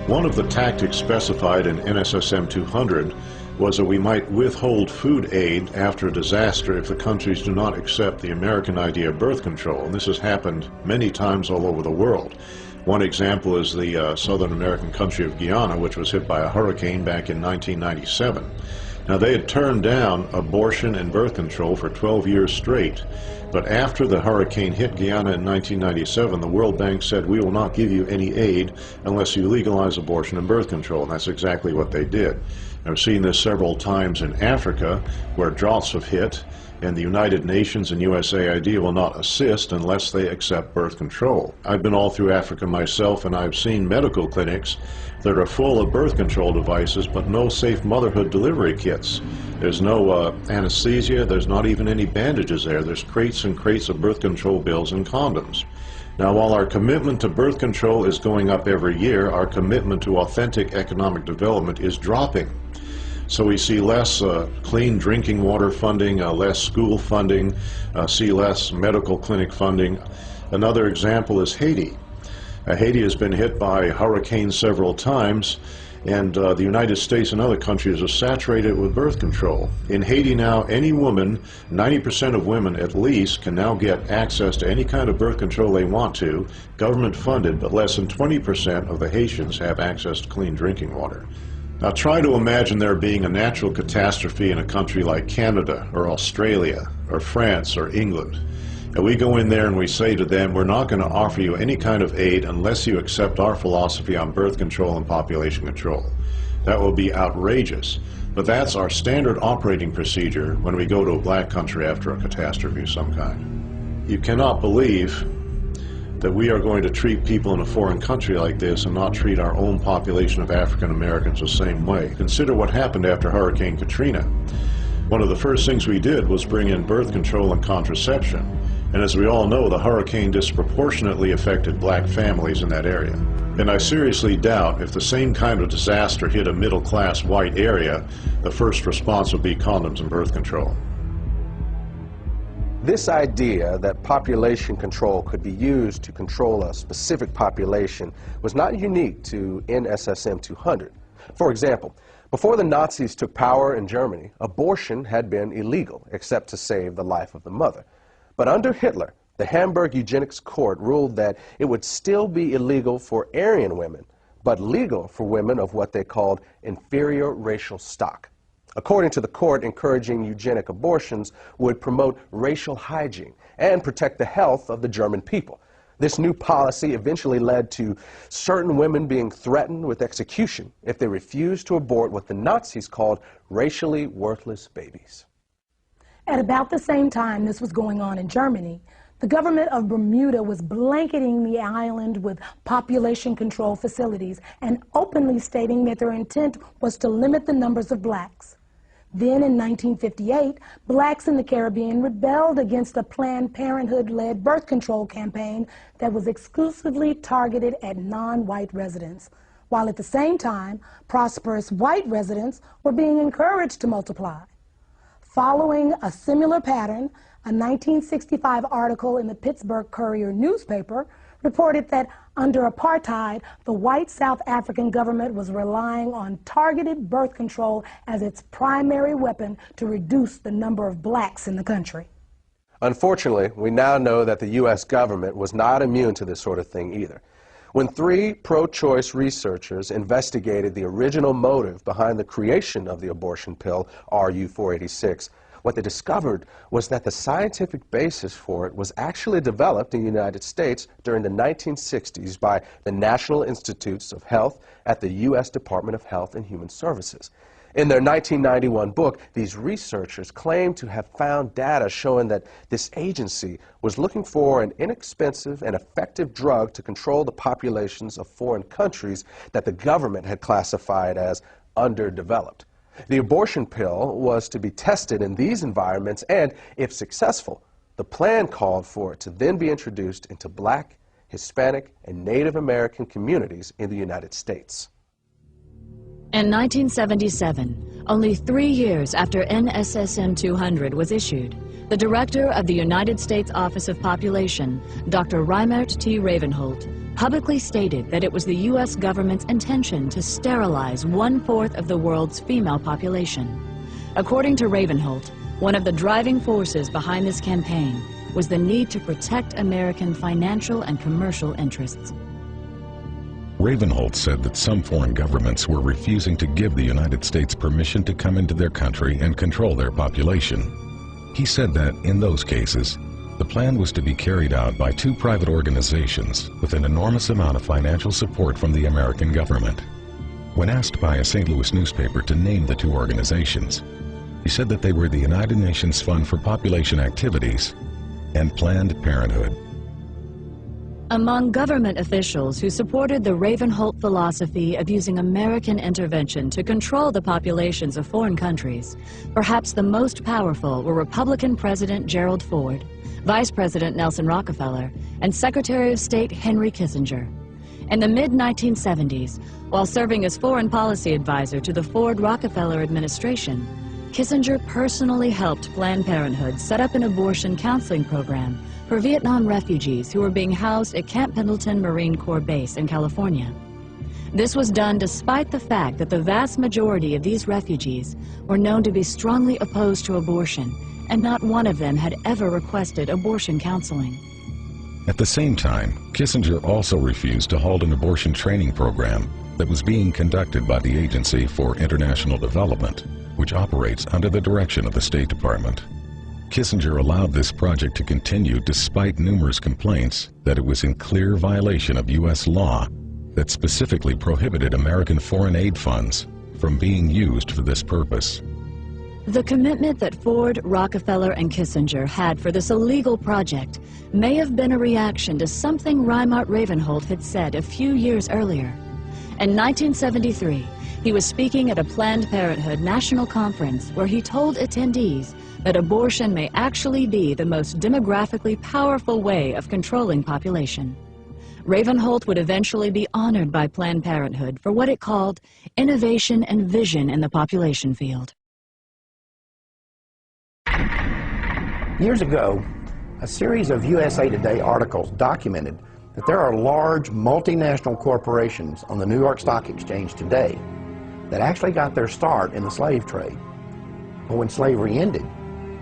One of the tactics specified in NSSM 200 was that we might withhold food aid after a disaster if the countries do not accept the American idea of birth control. And this has happened many times all over the world. One example is the Southern American country of Guyana, which was hit by a hurricane back in 1997. Now, they had turned down abortion and birth control for 12 years straight. But after the hurricane hit Guyana in 1997, the World Bank said, we will not give you any aid unless you legalize abortion and birth control. And that's exactly what they did. I've seen this several times in Africa, where droughts have hit, and the United Nations and USAID will not assist unless they accept birth control. I've been all through Africa myself, and I've seen medical clinics that are full of birth control devices, but no safe motherhood delivery kits. There's no anesthesia, there's not even any bandages there. There's crates and crates of birth control pills and condoms. Now, while our commitment to birth control is going up every year, our commitment to authentic economic development is dropping. So we see less clean drinking water funding, less school funding, see less medical clinic funding. Another example is Haiti. Haiti has been hit by hurricanes several times, and the United States and other countries are saturated with birth control. In Haiti now, any woman, 90% of women at least, can now get access to any kind of birth control they want to, government funded, but less than 20% of the Haitians have access to clean drinking water. Now try to imagine there being a natural catastrophe in a country like Canada or Australia or France or England. And we go in there and we say to them, we're not going to offer you any kind of aid unless you accept our philosophy on birth control and population control. That will be outrageous. But that's our standard operating procedure when we go to a black country after a catastrophe of some kind. You cannot believe that we are going to treat people in a foreign country like this and not treat our own population of African Americans the same way. Consider what happened after Hurricane Katrina. One of the first things we did was bring in birth control and contraception. And as we all know, the hurricane disproportionately affected black families in that area. And I seriously doubt if the same kind of disaster hit a middle-class white area, the first response would be condoms and birth control. This idea that population control could be used to control a specific population was not unique to NSSM 200. For example, before the Nazis took power in Germany, abortion had been illegal, except to save the life of the mother. But under Hitler, the Hamburg Eugenics Court ruled that it would still be illegal for Aryan women, but legal for women of what they called inferior racial stock. According to the court, encouraging eugenic abortions would promote racial hygiene and protect the health of the German people. This new policy eventually led to certain women being threatened with execution if they refused to abort what the Nazis called racially worthless babies. At about the same time this was going on in Germany, the government of Bermuda was blanketing the island with population control facilities and openly stating that their intent was to limit the numbers of blacks. Then in 1958, blacks in the Caribbean rebelled against a Planned Parenthood-led birth control campaign that was exclusively targeted at non-white residents, while at the same time, prosperous white residents were being encouraged to multiply. Following a similar pattern, a 1965 article in the Pittsburgh Courier newspaper reported that under apartheid, the white South African government was relying on targeted birth control as its primary weapon to reduce the number of blacks in the country. Unfortunately, we now know that the U.S. government was not immune to this sort of thing either. When 3 pro-choice researchers investigated the original motive behind the creation of the abortion pill, RU-486, what they discovered was that the scientific basis for it was actually developed in the United States during the 1960s by the National Institutes of Health at the U.S. Department of Health and Human Services. In their 1991 book, these researchers claimed to have found data showing that this agency was looking for an inexpensive and effective drug to control the populations of foreign countries that the government had classified as underdeveloped. The abortion pill was to be tested in these environments and, if successful, the plan called for it to then be introduced into black, Hispanic, and Native American communities in the United States. In 1977, only 3 years after NSSM 200 was issued, the director of the United States Office of Population, Dr. Reimert T. Ravenholt, publicly stated that it was the U.S. government's intention to sterilize 1/4 of the world's female population. According to Ravenholt, one of the driving forces behind this campaign was the need to protect American financial and commercial interests. Ravenholt said that some foreign governments were refusing to give the United States permission to come into their country and control their population. He said that, in those cases, the plan was to be carried out by 2 private organizations with an enormous amount of financial support from the American government. When asked by a St. Louis newspaper to name the 2 organizations, he said that they were the United Nations Fund for Population Activities and Planned Parenthood. Among government officials who supported the Ravenholt philosophy of using American intervention to control the populations of foreign countries, perhaps the most powerful were Republican President Gerald Ford, Vice President Nelson Rockefeller, and Secretary of State Henry Kissinger. In the mid-1970s, while serving as foreign policy advisor to the Ford-Rockefeller administration, Kissinger personally helped Planned Parenthood set up an abortion counseling program for Vietnam refugees who were being housed at Camp Pendleton Marine Corps Base in California. This was done despite the fact that the vast majority of these refugees were known to be strongly opposed to abortion, and not one of them had ever requested abortion counseling. At the same time, Kissinger also refused to hold an abortion training program that was being conducted by the Agency for International Development, which operates under the direction of the State Department. Kissinger allowed this project to continue despite numerous complaints that it was in clear violation of U.S. law that specifically prohibited American foreign aid funds from being used for this purpose. The commitment that Ford, Rockefeller, and Kissinger had for this illegal project may have been a reaction to something Reimert Ravenholt had said a few years earlier. In 1973, he was speaking at a Planned Parenthood national conference where he told attendees that abortion may actually be the most demographically powerful way of controlling population. Ravenholt would eventually be honored by Planned Parenthood for what it called innovation and vision in the population field. Years ago, a series of USA Today articles documented that there are large multinational corporations on the New York Stock Exchange today that actually got their start in the slave trade. But when slavery ended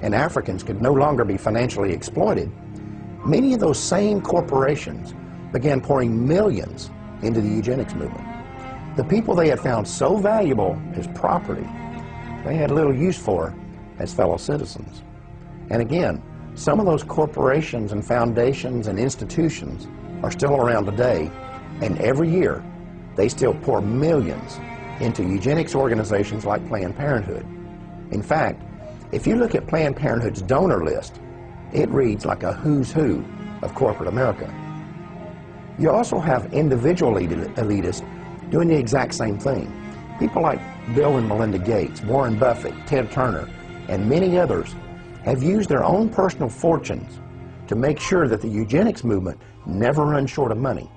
and Africans could no longer be financially exploited, many of those same corporations began pouring millions into the eugenics movement. The people they had found so valuable as property, they had little use for as fellow citizens. And again, some of those corporations and foundations and institutions are still around today, and every year they still pour millions into eugenics organizations like Planned Parenthood. In fact, if you look at Planned Parenthood's donor list, it reads like a who's who of corporate America. You also have individual elitists doing the exact same thing. People like Bill and Melinda Gates, Warren Buffett, Ted Turner, and many others have used their own personal fortunes to make sure that the eugenics movement never runs short of money.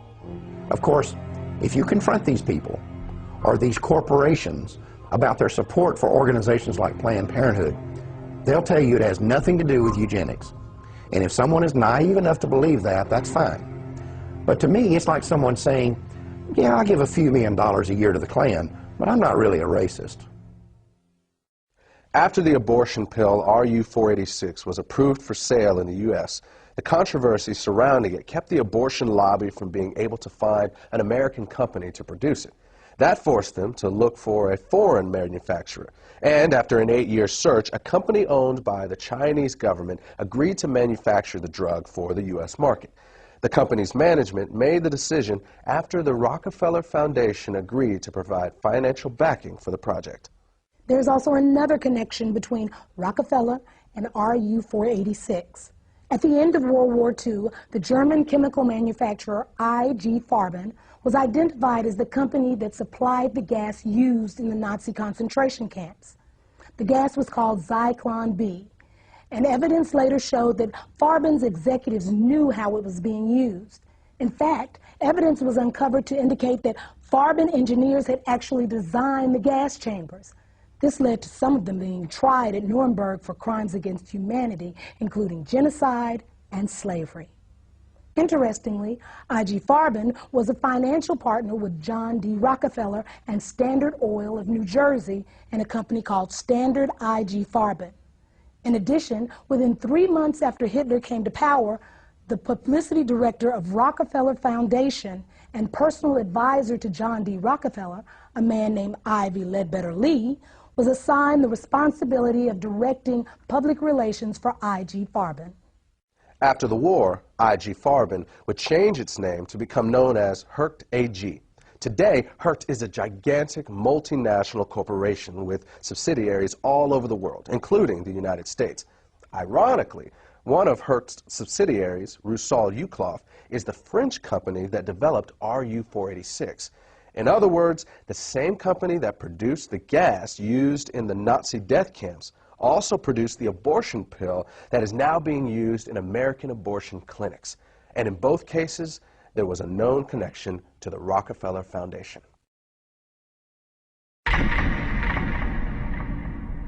Of course, if you confront these people or these corporations about their support for organizations like Planned Parenthood, they'll tell you it has nothing to do with eugenics. And if someone is naive enough to believe that, that's fine. But to me, it's like someone saying, yeah, I'll give a few $1 million a year to the Klan, but I'm not really a racist. After the abortion pill RU-486 was approved for sale in the U.S., the controversy surrounding it kept the abortion lobby from being able to find an American company to produce it. That forced them to look for a foreign manufacturer. And after an 8-year search, a company owned by the Chinese government agreed to manufacture the drug for the U.S. market. The company's management made the decision after the Rockefeller Foundation agreed to provide financial backing for the project. There's also another connection between Rockefeller and RU-486. At the end of World War II, the German chemical manufacturer IG Farben was identified as the company that supplied the gas used in the Nazi concentration camps. The gas was called Zyklon B, and evidence later showed that Farben's executives knew how it was being used. In fact, evidence was uncovered to indicate that Farben engineers had actually designed the gas chambers. This led to some of them being tried at Nuremberg for crimes against humanity, including genocide and slavery. Interestingly, IG Farben was a financial partner with John D. Rockefeller and Standard Oil of New Jersey in a company called Standard IG Farben. In addition, within 3 months after Hitler came to power, the publicity director of Rockefeller Foundation and personal advisor to John D. Rockefeller, a man named Ivy Ledbetter Lee, was assigned the responsibility of directing public relations for IG Farben. After the war, IG Farben would change its name to become known as Hercht AG. Today, Hercht is a gigantic multinational corporation with subsidiaries all over the world, including the United States. Ironically, one of Hercht's subsidiaries, Rusal-Yuclof, is the French company that developed RU-486. In other words, the same company that produced the gas used in the Nazi death camps also produced the abortion pill that is now being used in American abortion clinics. And in both cases, there was a known connection to the Rockefeller Foundation.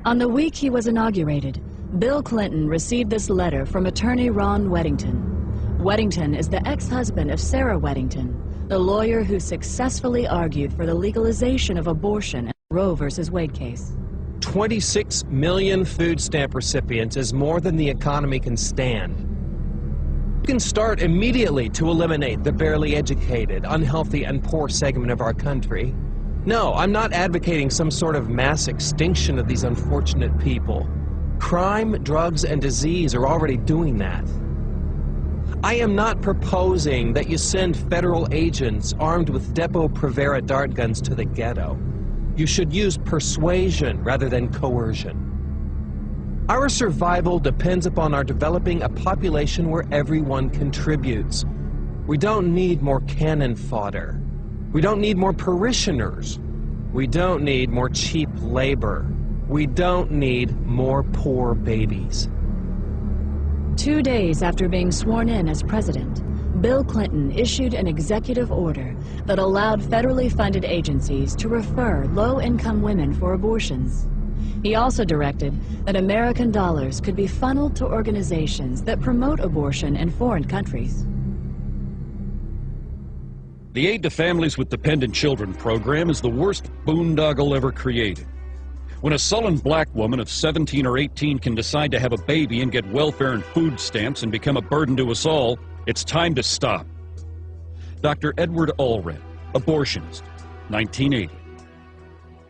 On the week he was inaugurated, Bill Clinton received this letter from attorney Ron Weddington. Weddington is the ex-husband of Sarah Weddington, the lawyer who successfully argued for the legalization of abortion in the Roe v. Wade case. 26 million food stamp recipients is more than the economy can stand. You can start immediately to eliminate the barely educated, unhealthy, and poor segment of our country. No, I'm not advocating some sort of mass extinction of these unfortunate people. Crime, drugs, and disease are already doing that. I am not proposing that you send federal agents armed with Depo-Provera dart guns to the ghetto. You should use persuasion rather than coercion. Our survival depends upon our developing a population where everyone contributes. We don't need more cannon fodder. We don't need more parishioners. We don't need more cheap labor. We don't need more poor babies. 2 days after being sworn in as president, Bill Clinton issued an executive order that allowed federally funded agencies to refer low-income women for abortions. He also directed that American dollars could be funneled to organizations that promote abortion in foreign countries. The Aid to Families with Dependent Children program is the worst boondoggle ever created. When a sullen black woman of 17 or 18 can decide to have a baby and get welfare and food stamps and become a burden to us all, it's time to stop. Dr. Edward Allred, abortionist, 1980.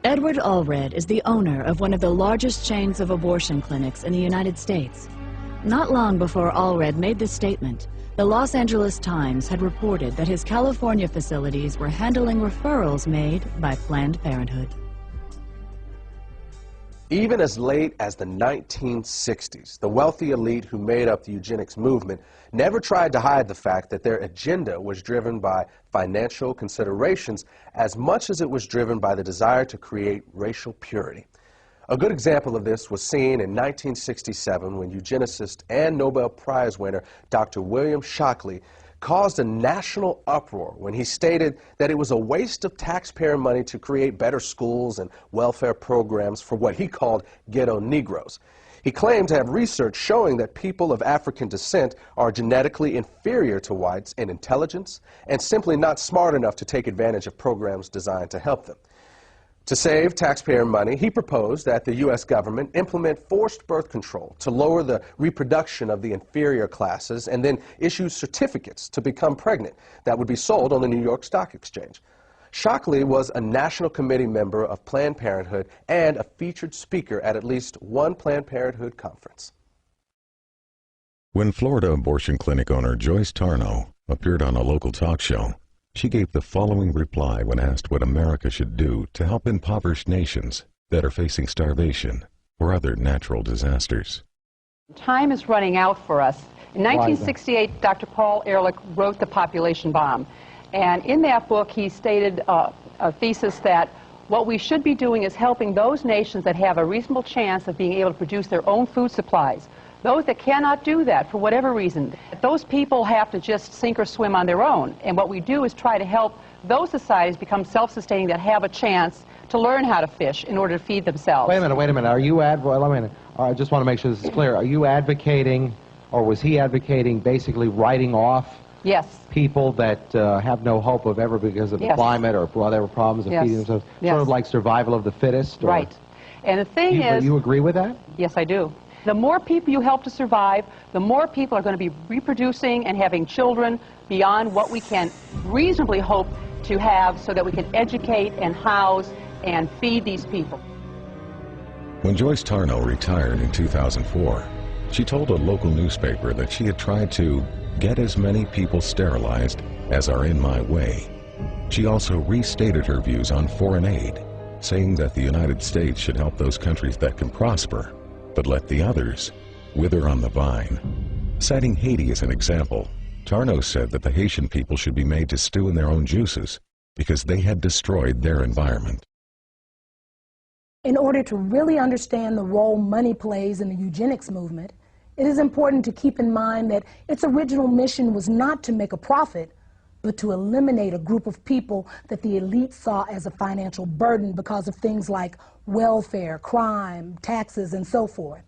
Edward Allred is the owner of one of the largest chains of abortion clinics in the United States. Not long before Allred made this statement, the Los Angeles Times had reported that his California facilities were handling referrals made by Planned Parenthood. Even as late as the 1960s, the wealthy elite who made up the eugenics movement never tried to hide the fact that their agenda was driven by financial considerations as much as it was driven by the desire to create racial purity. A good example of this was seen in 1967 when eugenicist and Nobel Prize winner Dr. William Shockley caused a national uproar when he stated that it was a waste of taxpayer money to create better schools and welfare programs for what he called ghetto Negroes. He claimed to have research showing that people of African descent are genetically inferior to whites in intelligence and simply not smart enough to take advantage of programs designed to help them. To save taxpayer money, he proposed that the U.S. government implement forced birth control to lower the reproduction of the inferior classes and then issue certificates to become pregnant that would be sold on the New York Stock Exchange. Shockley was a National Committee member of Planned Parenthood and a featured speaker at least one Planned Parenthood conference. When Florida abortion clinic owner Joyce Tarnow appeared on a local talk show, she gave the following reply when asked what America should do to help impoverished nations that are facing starvation or other natural disasters. Time is running out for us. In 1968, Dr. Paul Ehrlich wrote The Population Bomb. And in that book, he stated a thesis that what we should be doing is helping those nations that have a reasonable chance of being able to produce their own food supplies. Those that cannot do that for whatever reason, those people have to just sink or swim on their own. And what we do is try to help those societies become self-sustaining that have a chance to learn how to fish in order to feed themselves. Wait a minute. Are you I just want to make sure this is clear. Are you advocating, or was he advocating, basically writing off people that have no hope of ever because of the climate or whatever problems of feeding themselves? Sort of like survival of the fittest? Or right. And the thing is... You agree with that? Yes, I do. The more people you help to survive, the more people are going to be reproducing and having children beyond what we can reasonably hope to have so that we can educate and house and feed these people. When Joyce Tarnow retired in 2004, she told a local newspaper that she had tried to get as many people sterilized as are in my way. She also restated her views on foreign aid, saying that the United States should help those countries that can prosper, but let the others wither on the vine. Citing Haiti as an example, Tarnow said that the Haitian people should be made to stew in their own juices because they had destroyed their environment. In order to really understand the role money plays in the eugenics movement, it is important to keep in mind that its original mission was not to make a profit, but to eliminate a group of people that the elite saw as a financial burden because of things like welfare, crime, taxes, and so forth.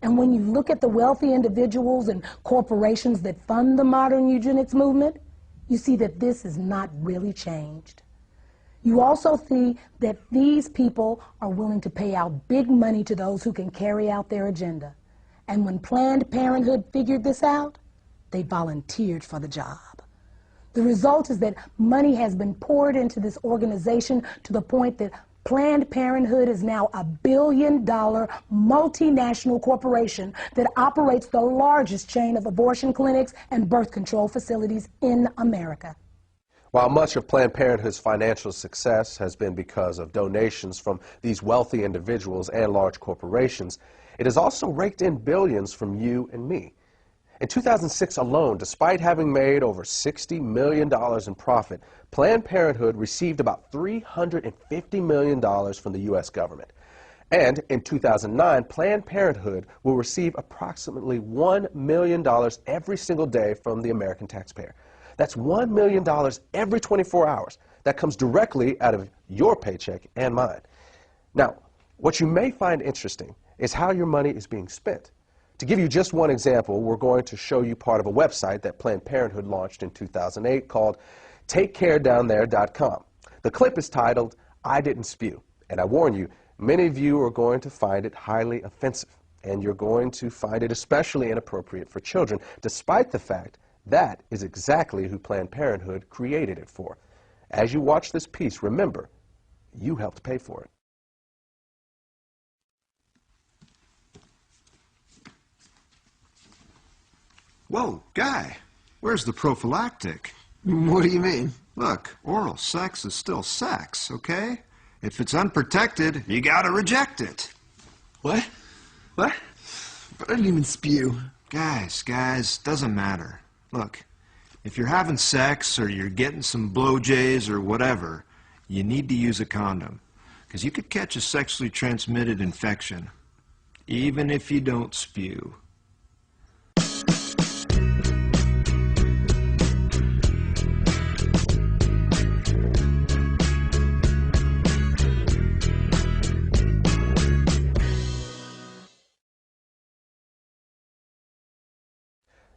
And when you look at the wealthy individuals and corporations that fund the modern eugenics movement, you see that this is not really changed. You also see that these people are willing to pay out big money to those who can carry out their agenda. And when Planned Parenthood figured this out, they volunteered for the job. The result is that money has been poured into this organization to the point that Planned Parenthood is now a billion-dollar multinational corporation that operates the largest chain of abortion clinics and birth control facilities in America. While much of Planned Parenthood's financial success has been because of donations from these wealthy individuals and large corporations, it has also raked in billions from you and me. In 2006 alone, despite having made over $60 million in profit, Planned Parenthood received about $350 million from the U.S. government. And in 2009, Planned Parenthood will receive approximately $1 million every single day from the American taxpayer. That's $1 million every 24 hours. That comes directly out of your paycheck and mine. Now, what you may find interesting is how your money is being spent. To give you just one example, we're going to show you part of a website that Planned Parenthood launched in 2008 called TakeCareDownThere.com. The clip is titled, "I Didn't Spew," and I warn you, many of you are going to find it highly offensive, and you're going to find it especially inappropriate for children, despite the fact that is exactly who Planned Parenthood created it for. As you watch this piece, remember, you helped pay for it. Whoa, guy, where's the prophylactic? What do you mean? Look, oral sex is still sex, okay? If it's unprotected, you gotta reject it. What? What? But I didn't even spew. Guys, doesn't matter. Look, if you're having sex or you're getting some blowjays or whatever, you need to use a condom. Because you could catch a sexually transmitted infection, even if you don't spew.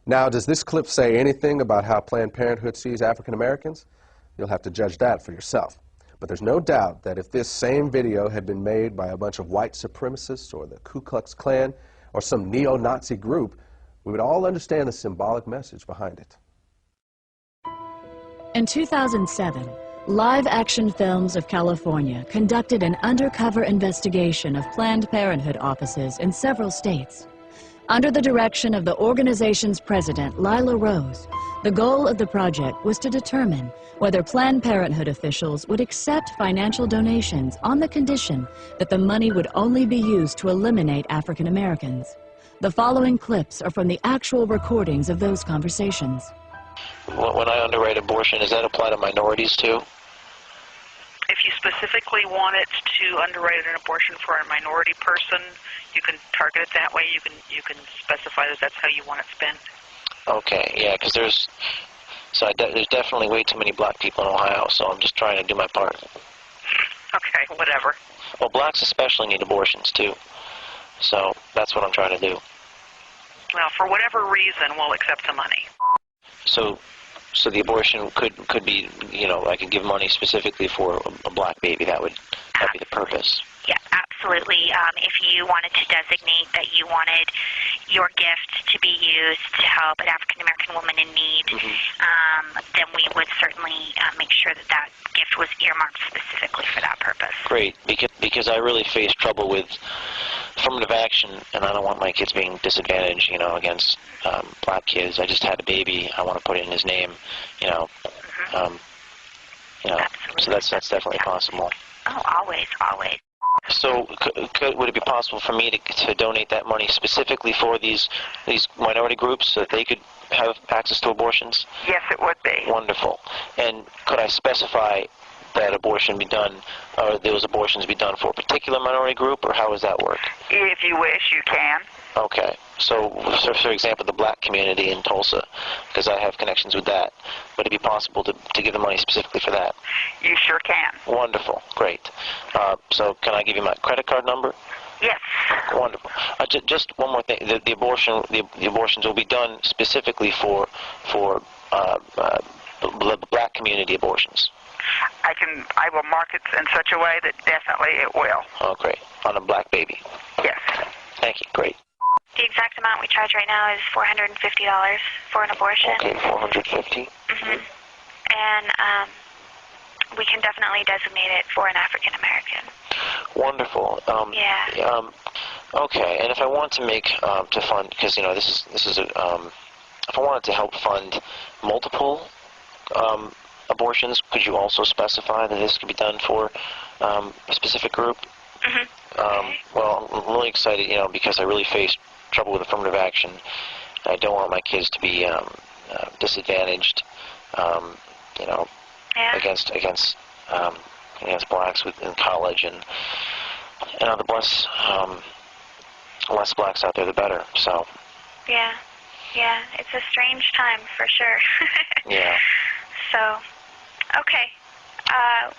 Now, does this clip say anything about how Planned Parenthood sees African Americans? You'll have to judge that for yourself. But there's no doubt that if this same video had been made by a bunch of white supremacists or the Ku Klux Klan or some neo-Nazi group, we would all understand the symbolic message behind it. In 2007, Live Action Films of California conducted an undercover investigation of Planned Parenthood offices in several states. Under the direction of the organization's president, Lila Rose, the goal of the project was to determine whether Planned Parenthood officials would accept financial donations on the condition that the money would only be used to eliminate African Americans. The following clips are from the actual recordings of those conversations. When I underwrite abortion, does that apply to minorities too? If you specifically want it to underwrite an abortion for a minority person, you can target it that way. You can specify that that's how you want it spent. Okay, yeah, because there's definitely way too many black people in Ohio, so I'm just trying to do my part. Okay, whatever. Well, blacks especially need abortions too, so that's what I'm trying to do. Well, for whatever reason, we'll accept the money. So the abortion could be, you know, I could give money specifically for a black baby. That'd be the purpose. Yeah, absolutely. If you wanted to designate that you wanted your gift to be used to help an African-American woman in need, then we would certainly make sure that that gift was earmarked specifically for that purpose. Great, because I really face trouble with affirmative action, and I don't want my kids being disadvantaged, you know, against black kids. I just had a baby. I want to put it in his name, you know. So that's definitely possible. Oh, always, always. So would it be possible for me to donate that money specifically for these minority groups so that they could have access to abortions? Yes, it would be. Wonderful. And could I specify that abortion be done, or those abortions be done for a particular minority group, or how does that work? If you wish, you can. Okay. So for example, the black community in Tulsa, because I have connections with that, would it be possible to give the money specifically for that? You sure can. Wonderful. Great. So can I give you my credit card number? Yes. Wonderful. Just one more thing. The abortions will be done specifically for the black community abortions. I will mark it in such a way that definitely it will. Oh, great. On a black baby. Yes. Thank you. Great. The exact amount we charge right now is $450 for an abortion. Okay, $450. And we can definitely designate it for an African American. Wonderful. Okay, and if I want to make to fund, because this is a, if I wanted to help fund multiple abortions, could you also specify that this could be done for a specific group? Well, I'm really excited, because I really face trouble with affirmative action. I don't want my kids to be disadvantaged, against blacks in college, and the less blacks out there, the better. So. Yeah, it's a strange time for sure. Yeah. So, okay.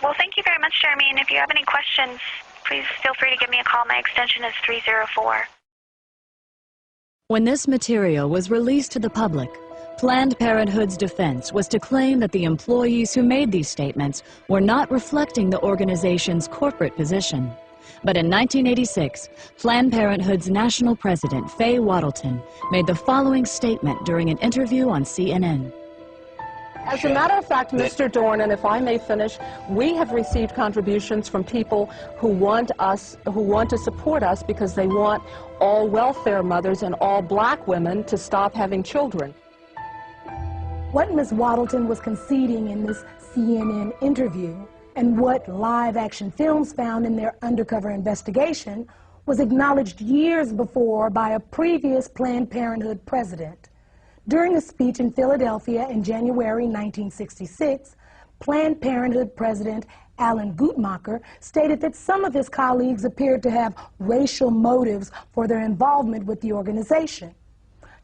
Well, thank you very much, Jeremy. And if you have any questions, please feel free to give me a call. My extension is 304. When this material was released to the public, Planned Parenthood's defense was to claim that the employees who made these statements were not reflecting the organization's corporate position. But in 1986, Planned Parenthood's national president, Faye Wattleton, made the following statement during an interview on CNN. As a matter of fact, Mr. Dorn, and if I may finish, we have received contributions from people who want to support us because they want all welfare mothers and all black women to stop having children. What Ms. Wattleton was conceding in this CNN interview, and what Live Action Films found in their undercover investigation, was acknowledged years before by a previous Planned Parenthood president. During a speech in Philadelphia in January 1966, Planned Parenthood President Alan Guttmacher stated that some of his colleagues appeared to have racial motives for their involvement with the organization.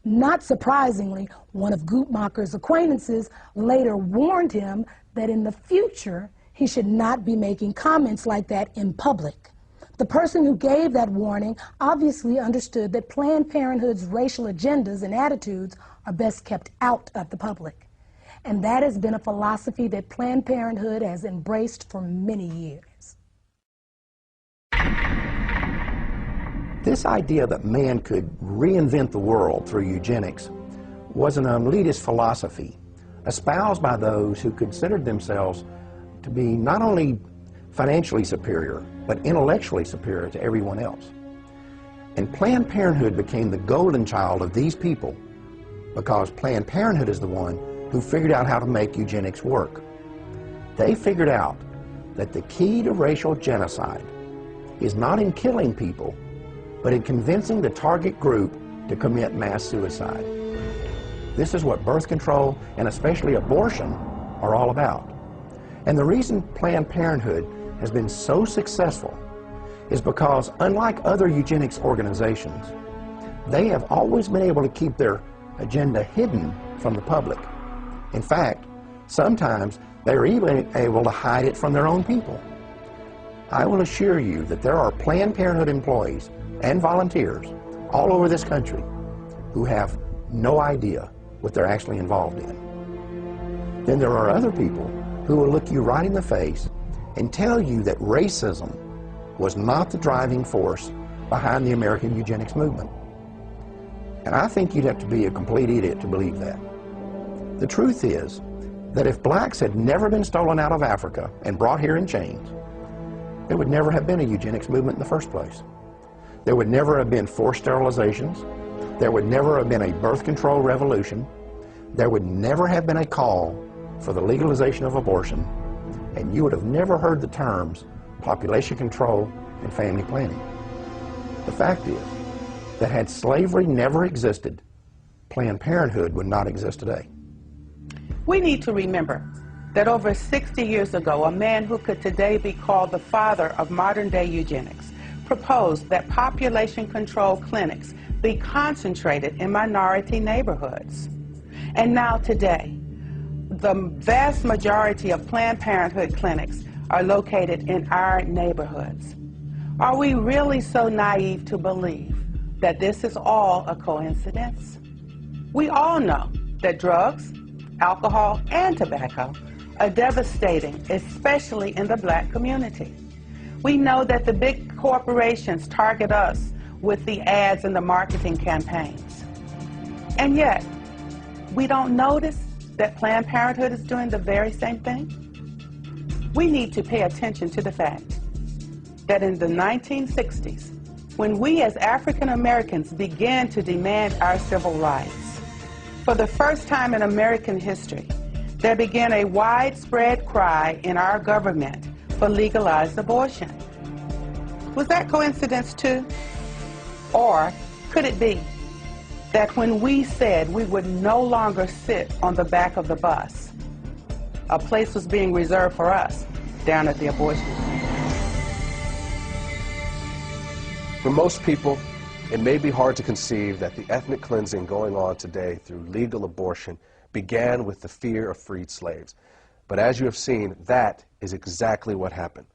Not surprisingly, one of Guttmacher's acquaintances later warned him that in the future, he should not be making comments like that in public. The person who gave that warning obviously understood that Planned Parenthood's racial agendas and attitudes are best kept out of the public. And that has been a philosophy that Planned Parenthood has embraced for many years. This idea that man could reinvent the world through eugenics was an elitist philosophy espoused by those who considered themselves to be not only financially superior, but intellectually superior to everyone else. And Planned Parenthood became the golden child of these people because Planned Parenthood is the one who figured out how to make eugenics work. They figured out that the key to racial genocide is not in killing people, but in convincing the target group to commit mass suicide. This is what birth control, and especially abortion, are all about. And the reason Planned Parenthood has been so successful is because, unlike other eugenics organizations, they have always been able to keep their agenda hidden from the public. In fact, sometimes they're even able to hide it from their own people. I will assure you that there are Planned Parenthood employees and volunteers all over this country who have no idea what they're actually involved in. Then there are other people who will look you right in the face and tell you that racism was not the driving force behind the American eugenics movement. And I think you'd have to be a complete idiot to believe that. The truth is that if blacks had never been stolen out of Africa and brought here in chains, there would never have been a eugenics movement in the first place. There would never have been forced sterilizations. There would never have been a birth control revolution. There would never have been a call for the legalization of abortion, and you would have never heard the terms population control and family planning. The fact is that had slavery never existed, Planned Parenthood would not exist today. We need to remember that over 60 years ago, a man who could today be called the father of modern-day eugenics proposed that population control clinics be concentrated in minority neighborhoods. And now today, the vast majority of Planned Parenthood clinics are located in our neighborhoods. Are we really so naive to believe that this is all a coincidence? We all know that drugs, alcohol, and tobacco are devastating, especially in the black community. We know that the big corporations target us with the ads and the marketing campaigns. And yet, we don't notice that Planned Parenthood is doing the very same thing. We need to pay attention to the fact that in the 1960s, when we as African Americans began to demand our civil rights, for the first time in American history, there began a widespread cry in our government for legalized abortion. Was that coincidence too? Or could it be that when we said we would no longer sit on the back of the bus, a place was being reserved for us down at the abortion clinic? For most people, it may be hard to conceive that the ethnic cleansing going on today through legal abortion began with the fear of freed slaves. But as you have seen, that is exactly what happened.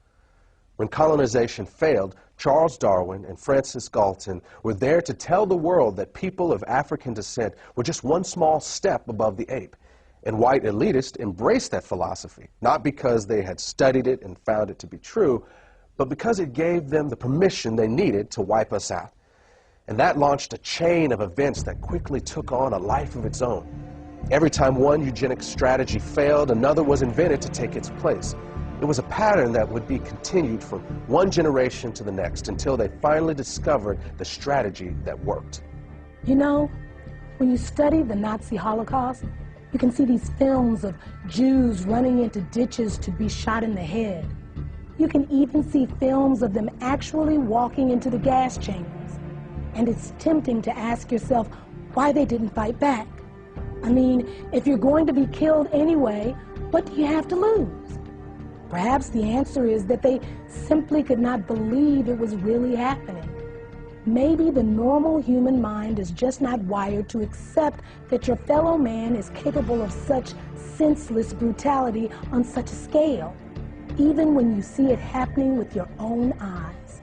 When colonization failed, Charles Darwin and Francis Galton were there to tell the world that people of African descent were just one small step above the ape. And white elitists embraced that philosophy, not because they had studied it and found it to be true, but because it gave them the permission they needed to wipe us out. And that launched a chain of events that quickly took on a life of its own. Every time one eugenics strategy failed, another was invented to take its place. It was a pattern that would be continued from one generation to the next until they finally discovered the strategy that worked. You know, when you study the Nazi Holocaust, you can see these films of Jews running into ditches to be shot in the head. You can even see films of them actually walking into the gas chambers. And it's tempting to ask yourself why they didn't fight back. I mean, if you're going to be killed anyway, what do you have to lose? Perhaps the answer is that they simply could not believe it was really happening. Maybe the normal human mind is just not wired to accept that your fellow man is capable of such senseless brutality on such a scale, even when you see it happening with your own eyes.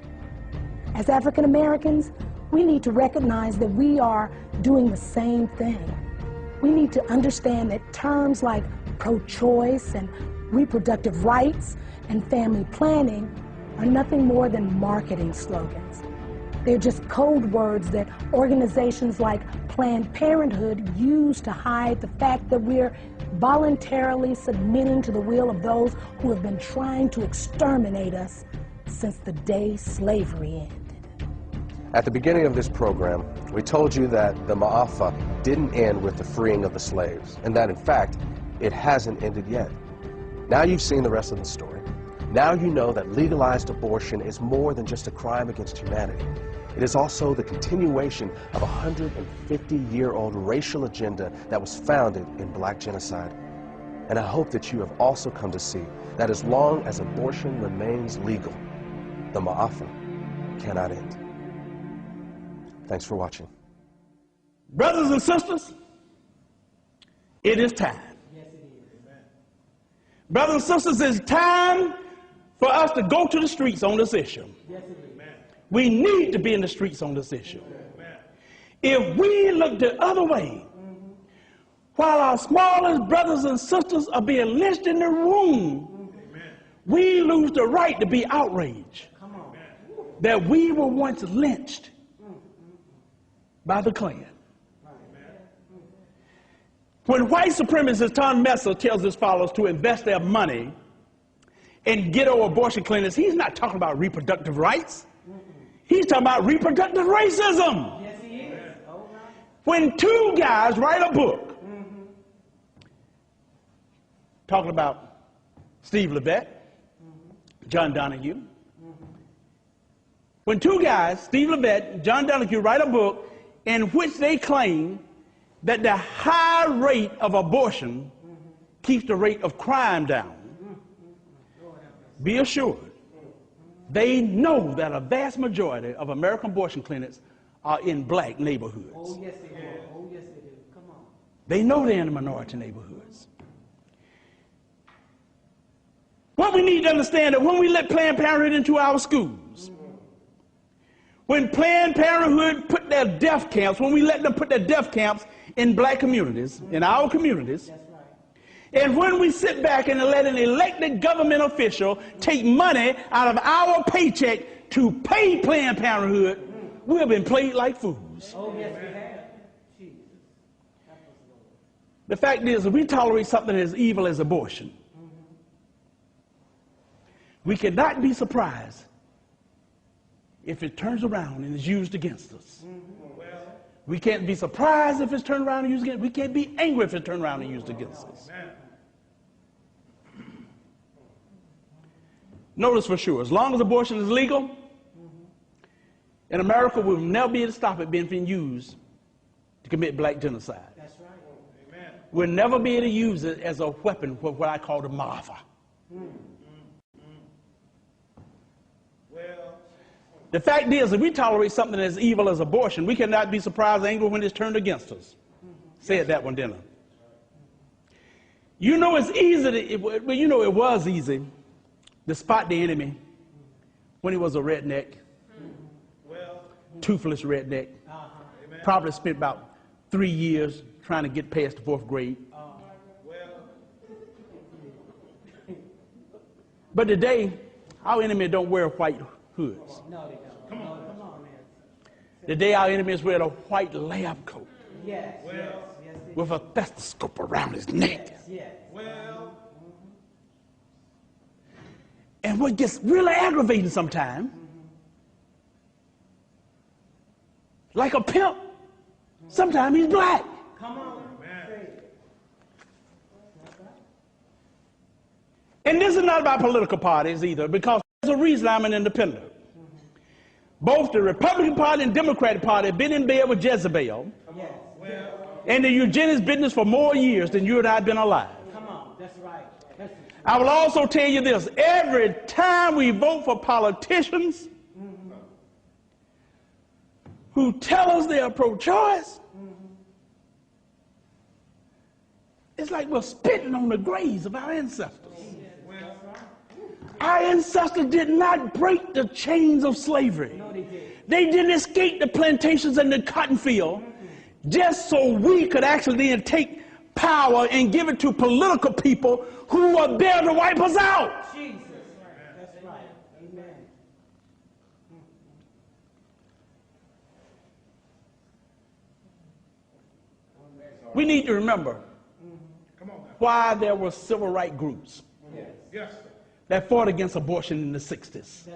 As African Americans, we need to recognize that we are doing the same thing. We need to understand that terms like pro-choice and reproductive rights and family planning are nothing more than marketing slogans. They're just code words that organizations like Planned Parenthood use to hide the fact that we're voluntarily submitting to the will of those who have been trying to exterminate us since the day slavery ended. At the beginning of this program, we told you that the MAAFA didn't end with the freeing of the slaves, and that in fact, it hasn't ended yet. Now you've seen the rest of the story. Now you know that legalized abortion is more than just a crime against humanity. It is also the continuation of a 150-year-old racial agenda that was founded in black genocide. And I hope that you have also come to see that as long as abortion remains legal, the MAAFA cannot end. Thanks for watching. Brothers and sisters, it is time. Yes, it is. Brothers and sisters, it's time for us to go to the streets on this issue. Yes, it is. We need to be in the streets on this issue. Amen. If we look the other way, while our smallest brothers and sisters are being lynched in the room, we lose the right to be outraged that we were once lynched by the Klan. When white supremacist Tom Messer tells his followers to invest their money in ghetto abortion clinics, he's not talking about reproductive rights. He's talking about reproductive racism. Yes, he is. When two guys write a book talking about Steve Levette, John Donahue, when two guys, Steve Levette and John Donahue, write a book in which they claim that the high rate of abortion keeps the rate of crime down, be assured, they know that a vast majority of American abortion clinics are in black neighborhoods. Oh, yes, they do. Oh, yes, they do. Come on. They know they're in the minority neighborhoods. What we need to understand is when we let Planned Parenthood into our schools, when Planned Parenthood put their death camps, when we let them put their death camps in black communities, in our communities, and when we sit back and let an elected government official take money out of our paycheck to pay Planned Parenthood, we have been played like fools. Oh, yes, we have. The fact is, if we tolerate something as evil as abortion, we cannot be surprised if it turns around and is used against us. We can't be surprised if it's turned around and used against us. We can't be angry if it's turned around and used against us. Notice for sure, as long as abortion is legal, in America, we'll never be able to stop it being used to commit black genocide. That's right. Amen. We'll never be able to use it as a weapon for what I call the MAAFA. The fact is, if we tolerate something as evil as abortion, we cannot be surprised and angry when it's turned against us. Said that one, didn't I? You know it's easy, you know it was easy to spot the enemy when he was a redneck, toothless redneck. Probably spent about 3 years trying to get past the 4th grade. But today, our enemy don't wear white hoods. No, they don't. Come on, man. Today, our enemies wear a white lab coat. Yes, with a stethoscope around his neck. Yes. And what gets really aggravating sometimes, like a pimp, sometimes he's black. Come on. And this is not about political parties either, because there's a reason I'm an independent. Both the Republican Party and Democratic Party have been in bed with Jezebel and the eugenics business for more years than you and I have been alive. Come on, that's right. I will also tell you this, every time we vote for politicians who tell us they are pro-choice, it's like we're spitting on the graves of our ancestors. Our ancestors did not break the chains of slavery. They didn't escape the plantations and the cotton field just so we could actually then take power and give it to political people who were there to wipe us out. Jesus. That's right. Amen. We need to remember why there were civil rights groups that fought against abortion in the 60s.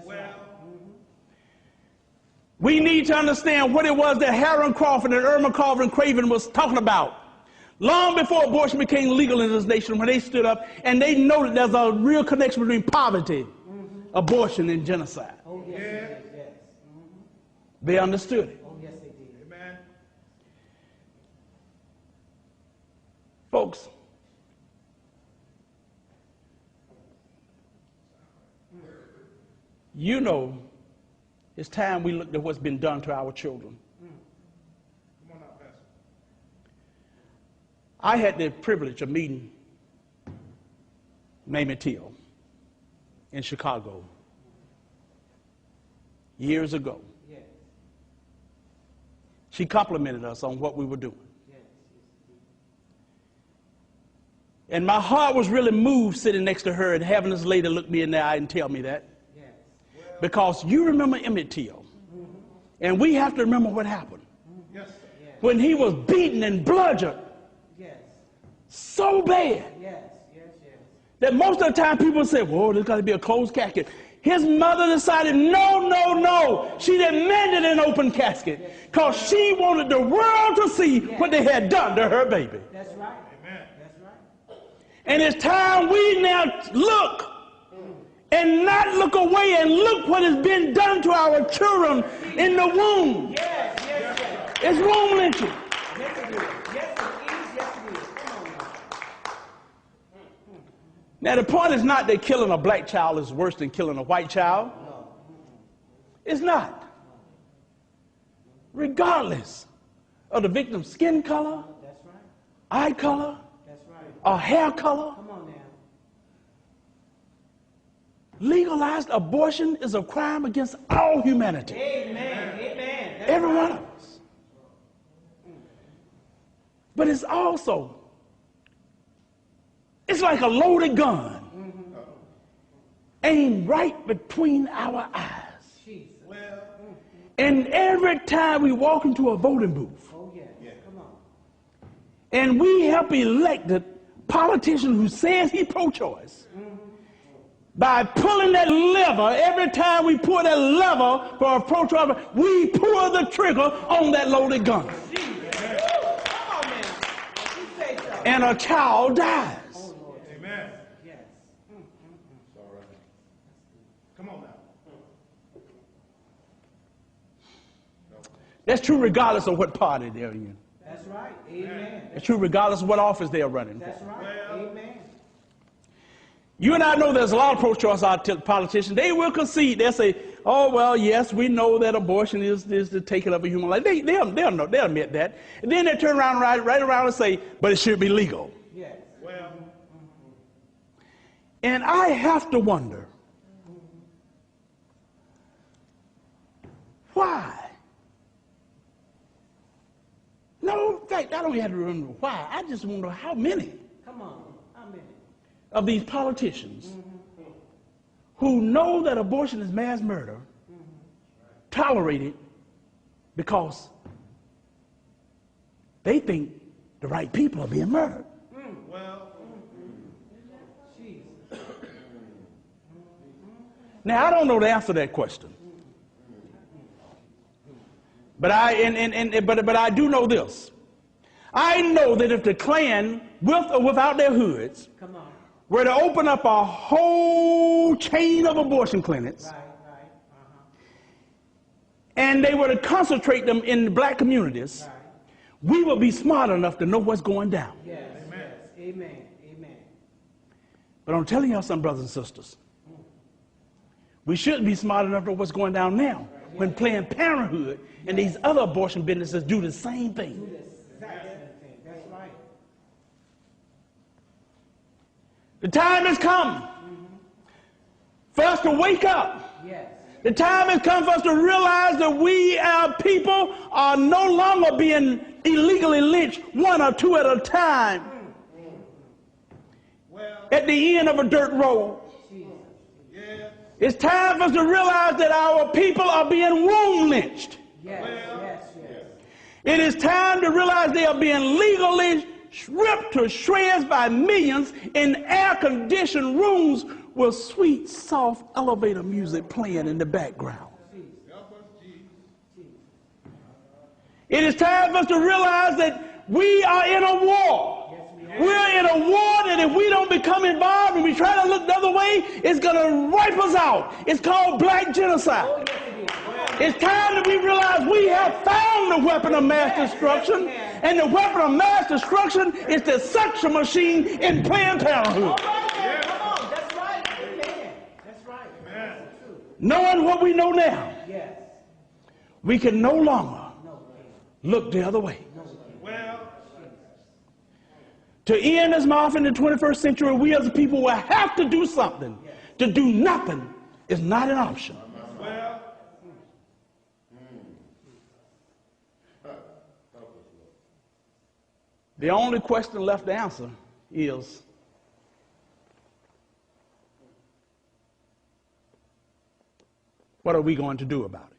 We need to understand what it was that Harold Crawford and Irma Carver Craven was talking about long before abortion became legal in this nation, when they stood up and they noted there's a real connection between poverty, abortion, and genocide. Oh, yes. They understood it. Oh, yes, they did. Amen. Folks, you know, it's time we looked at what's been done to our children. Come on now, Pastor. I had the privilege of meeting Mamie Till in Chicago years ago. Yes. She complimented us on what we were doing. Yes. And my heart was really moved sitting next to her and having this lady look me in the eye and tell me that. Because you remember Emmett Till, and we have to remember what happened. When he was beaten and bludgeoned so bad that most of the time people say, whoa, there's got to be a closed casket. His mother decided, no. She demanded an open casket because she wanted the world to see what they had done to her baby. That's right. Amen. That's right. And it's time we now look and not look away and look what has been done to our children in the womb. Yes. It's womb lynching. Yes, it is. Yes, it is. Come on now, the point is not that killing a black child is worse than killing a white child. It's not. Regardless of the victim's skin color, eye color, or hair color, legalized abortion is a crime against all humanity. Amen. Every one of us. But it's also, it's like a loaded gun aimed right between our eyes. And every time we walk into a voting booth and we help elected politician who says he's pro-choice, by pulling that lever. Every time we pull that lever for a pro-choice, we pull the trigger on that loaded gun. And a child dies. Amen. Yes. Come on now. That's true regardless of what party they're in. That's right. Amen. It's true regardless of what office they're running. That's right. Amen. You and I know there's a lot of pro-choice politicians. They will concede. They'll say, oh, well, yes, we know that abortion is the taking of a human life. They'll admit that. And then they turn around right around and say, but it should be legal. Yes. Well. And I have to wonder, why? No, in fact, I don't have to remember why. I just wonder how many. Come on. How many? Of these politicians who know that abortion is mass murder tolerate it because they think the right people are being murdered. Well, now I don't know the answer to that question, but I do know this. I know that if the Klan, with or without their hoods, were to open up a whole chain of abortion clinics, and they were to concentrate them in the black communities, we will be smart enough to know what's going down. yes. Amen. Amen. Amen. But I'm telling y'all something, brothers and sisters. We shouldn't be smart enough to know what's going down now when Planned Parenthood and these other abortion businesses do the same thing. That's right. The time has come for us to wake up. Yes. The time has come for us to realize that we, our people, are no longer being illegally lynched one or two at a time at the end of a dirt road. It's time for us to realize that our people are being womb lynched. Yes. It is time to realize they are being legally ripped to shreds by millions in air-conditioned rooms with sweet, soft elevator music playing in the background. It is time for us to realize that we are in a war. We're in a war that if we don't become involved and we try to look the other way, it's going to wipe us out. It's called black genocide. It's time that we realize we have found the weapon of mass destruction, and the weapon of mass destruction is the suction machine in Planned Parenthood. That's right. Amen. That's right. Amen. Knowing what we know now, we can no longer look the other way. To end this MAAFA in the 21st century, we as a people will have to do something. To do nothing is not an option. The only question left to answer is, what are we going to do about it?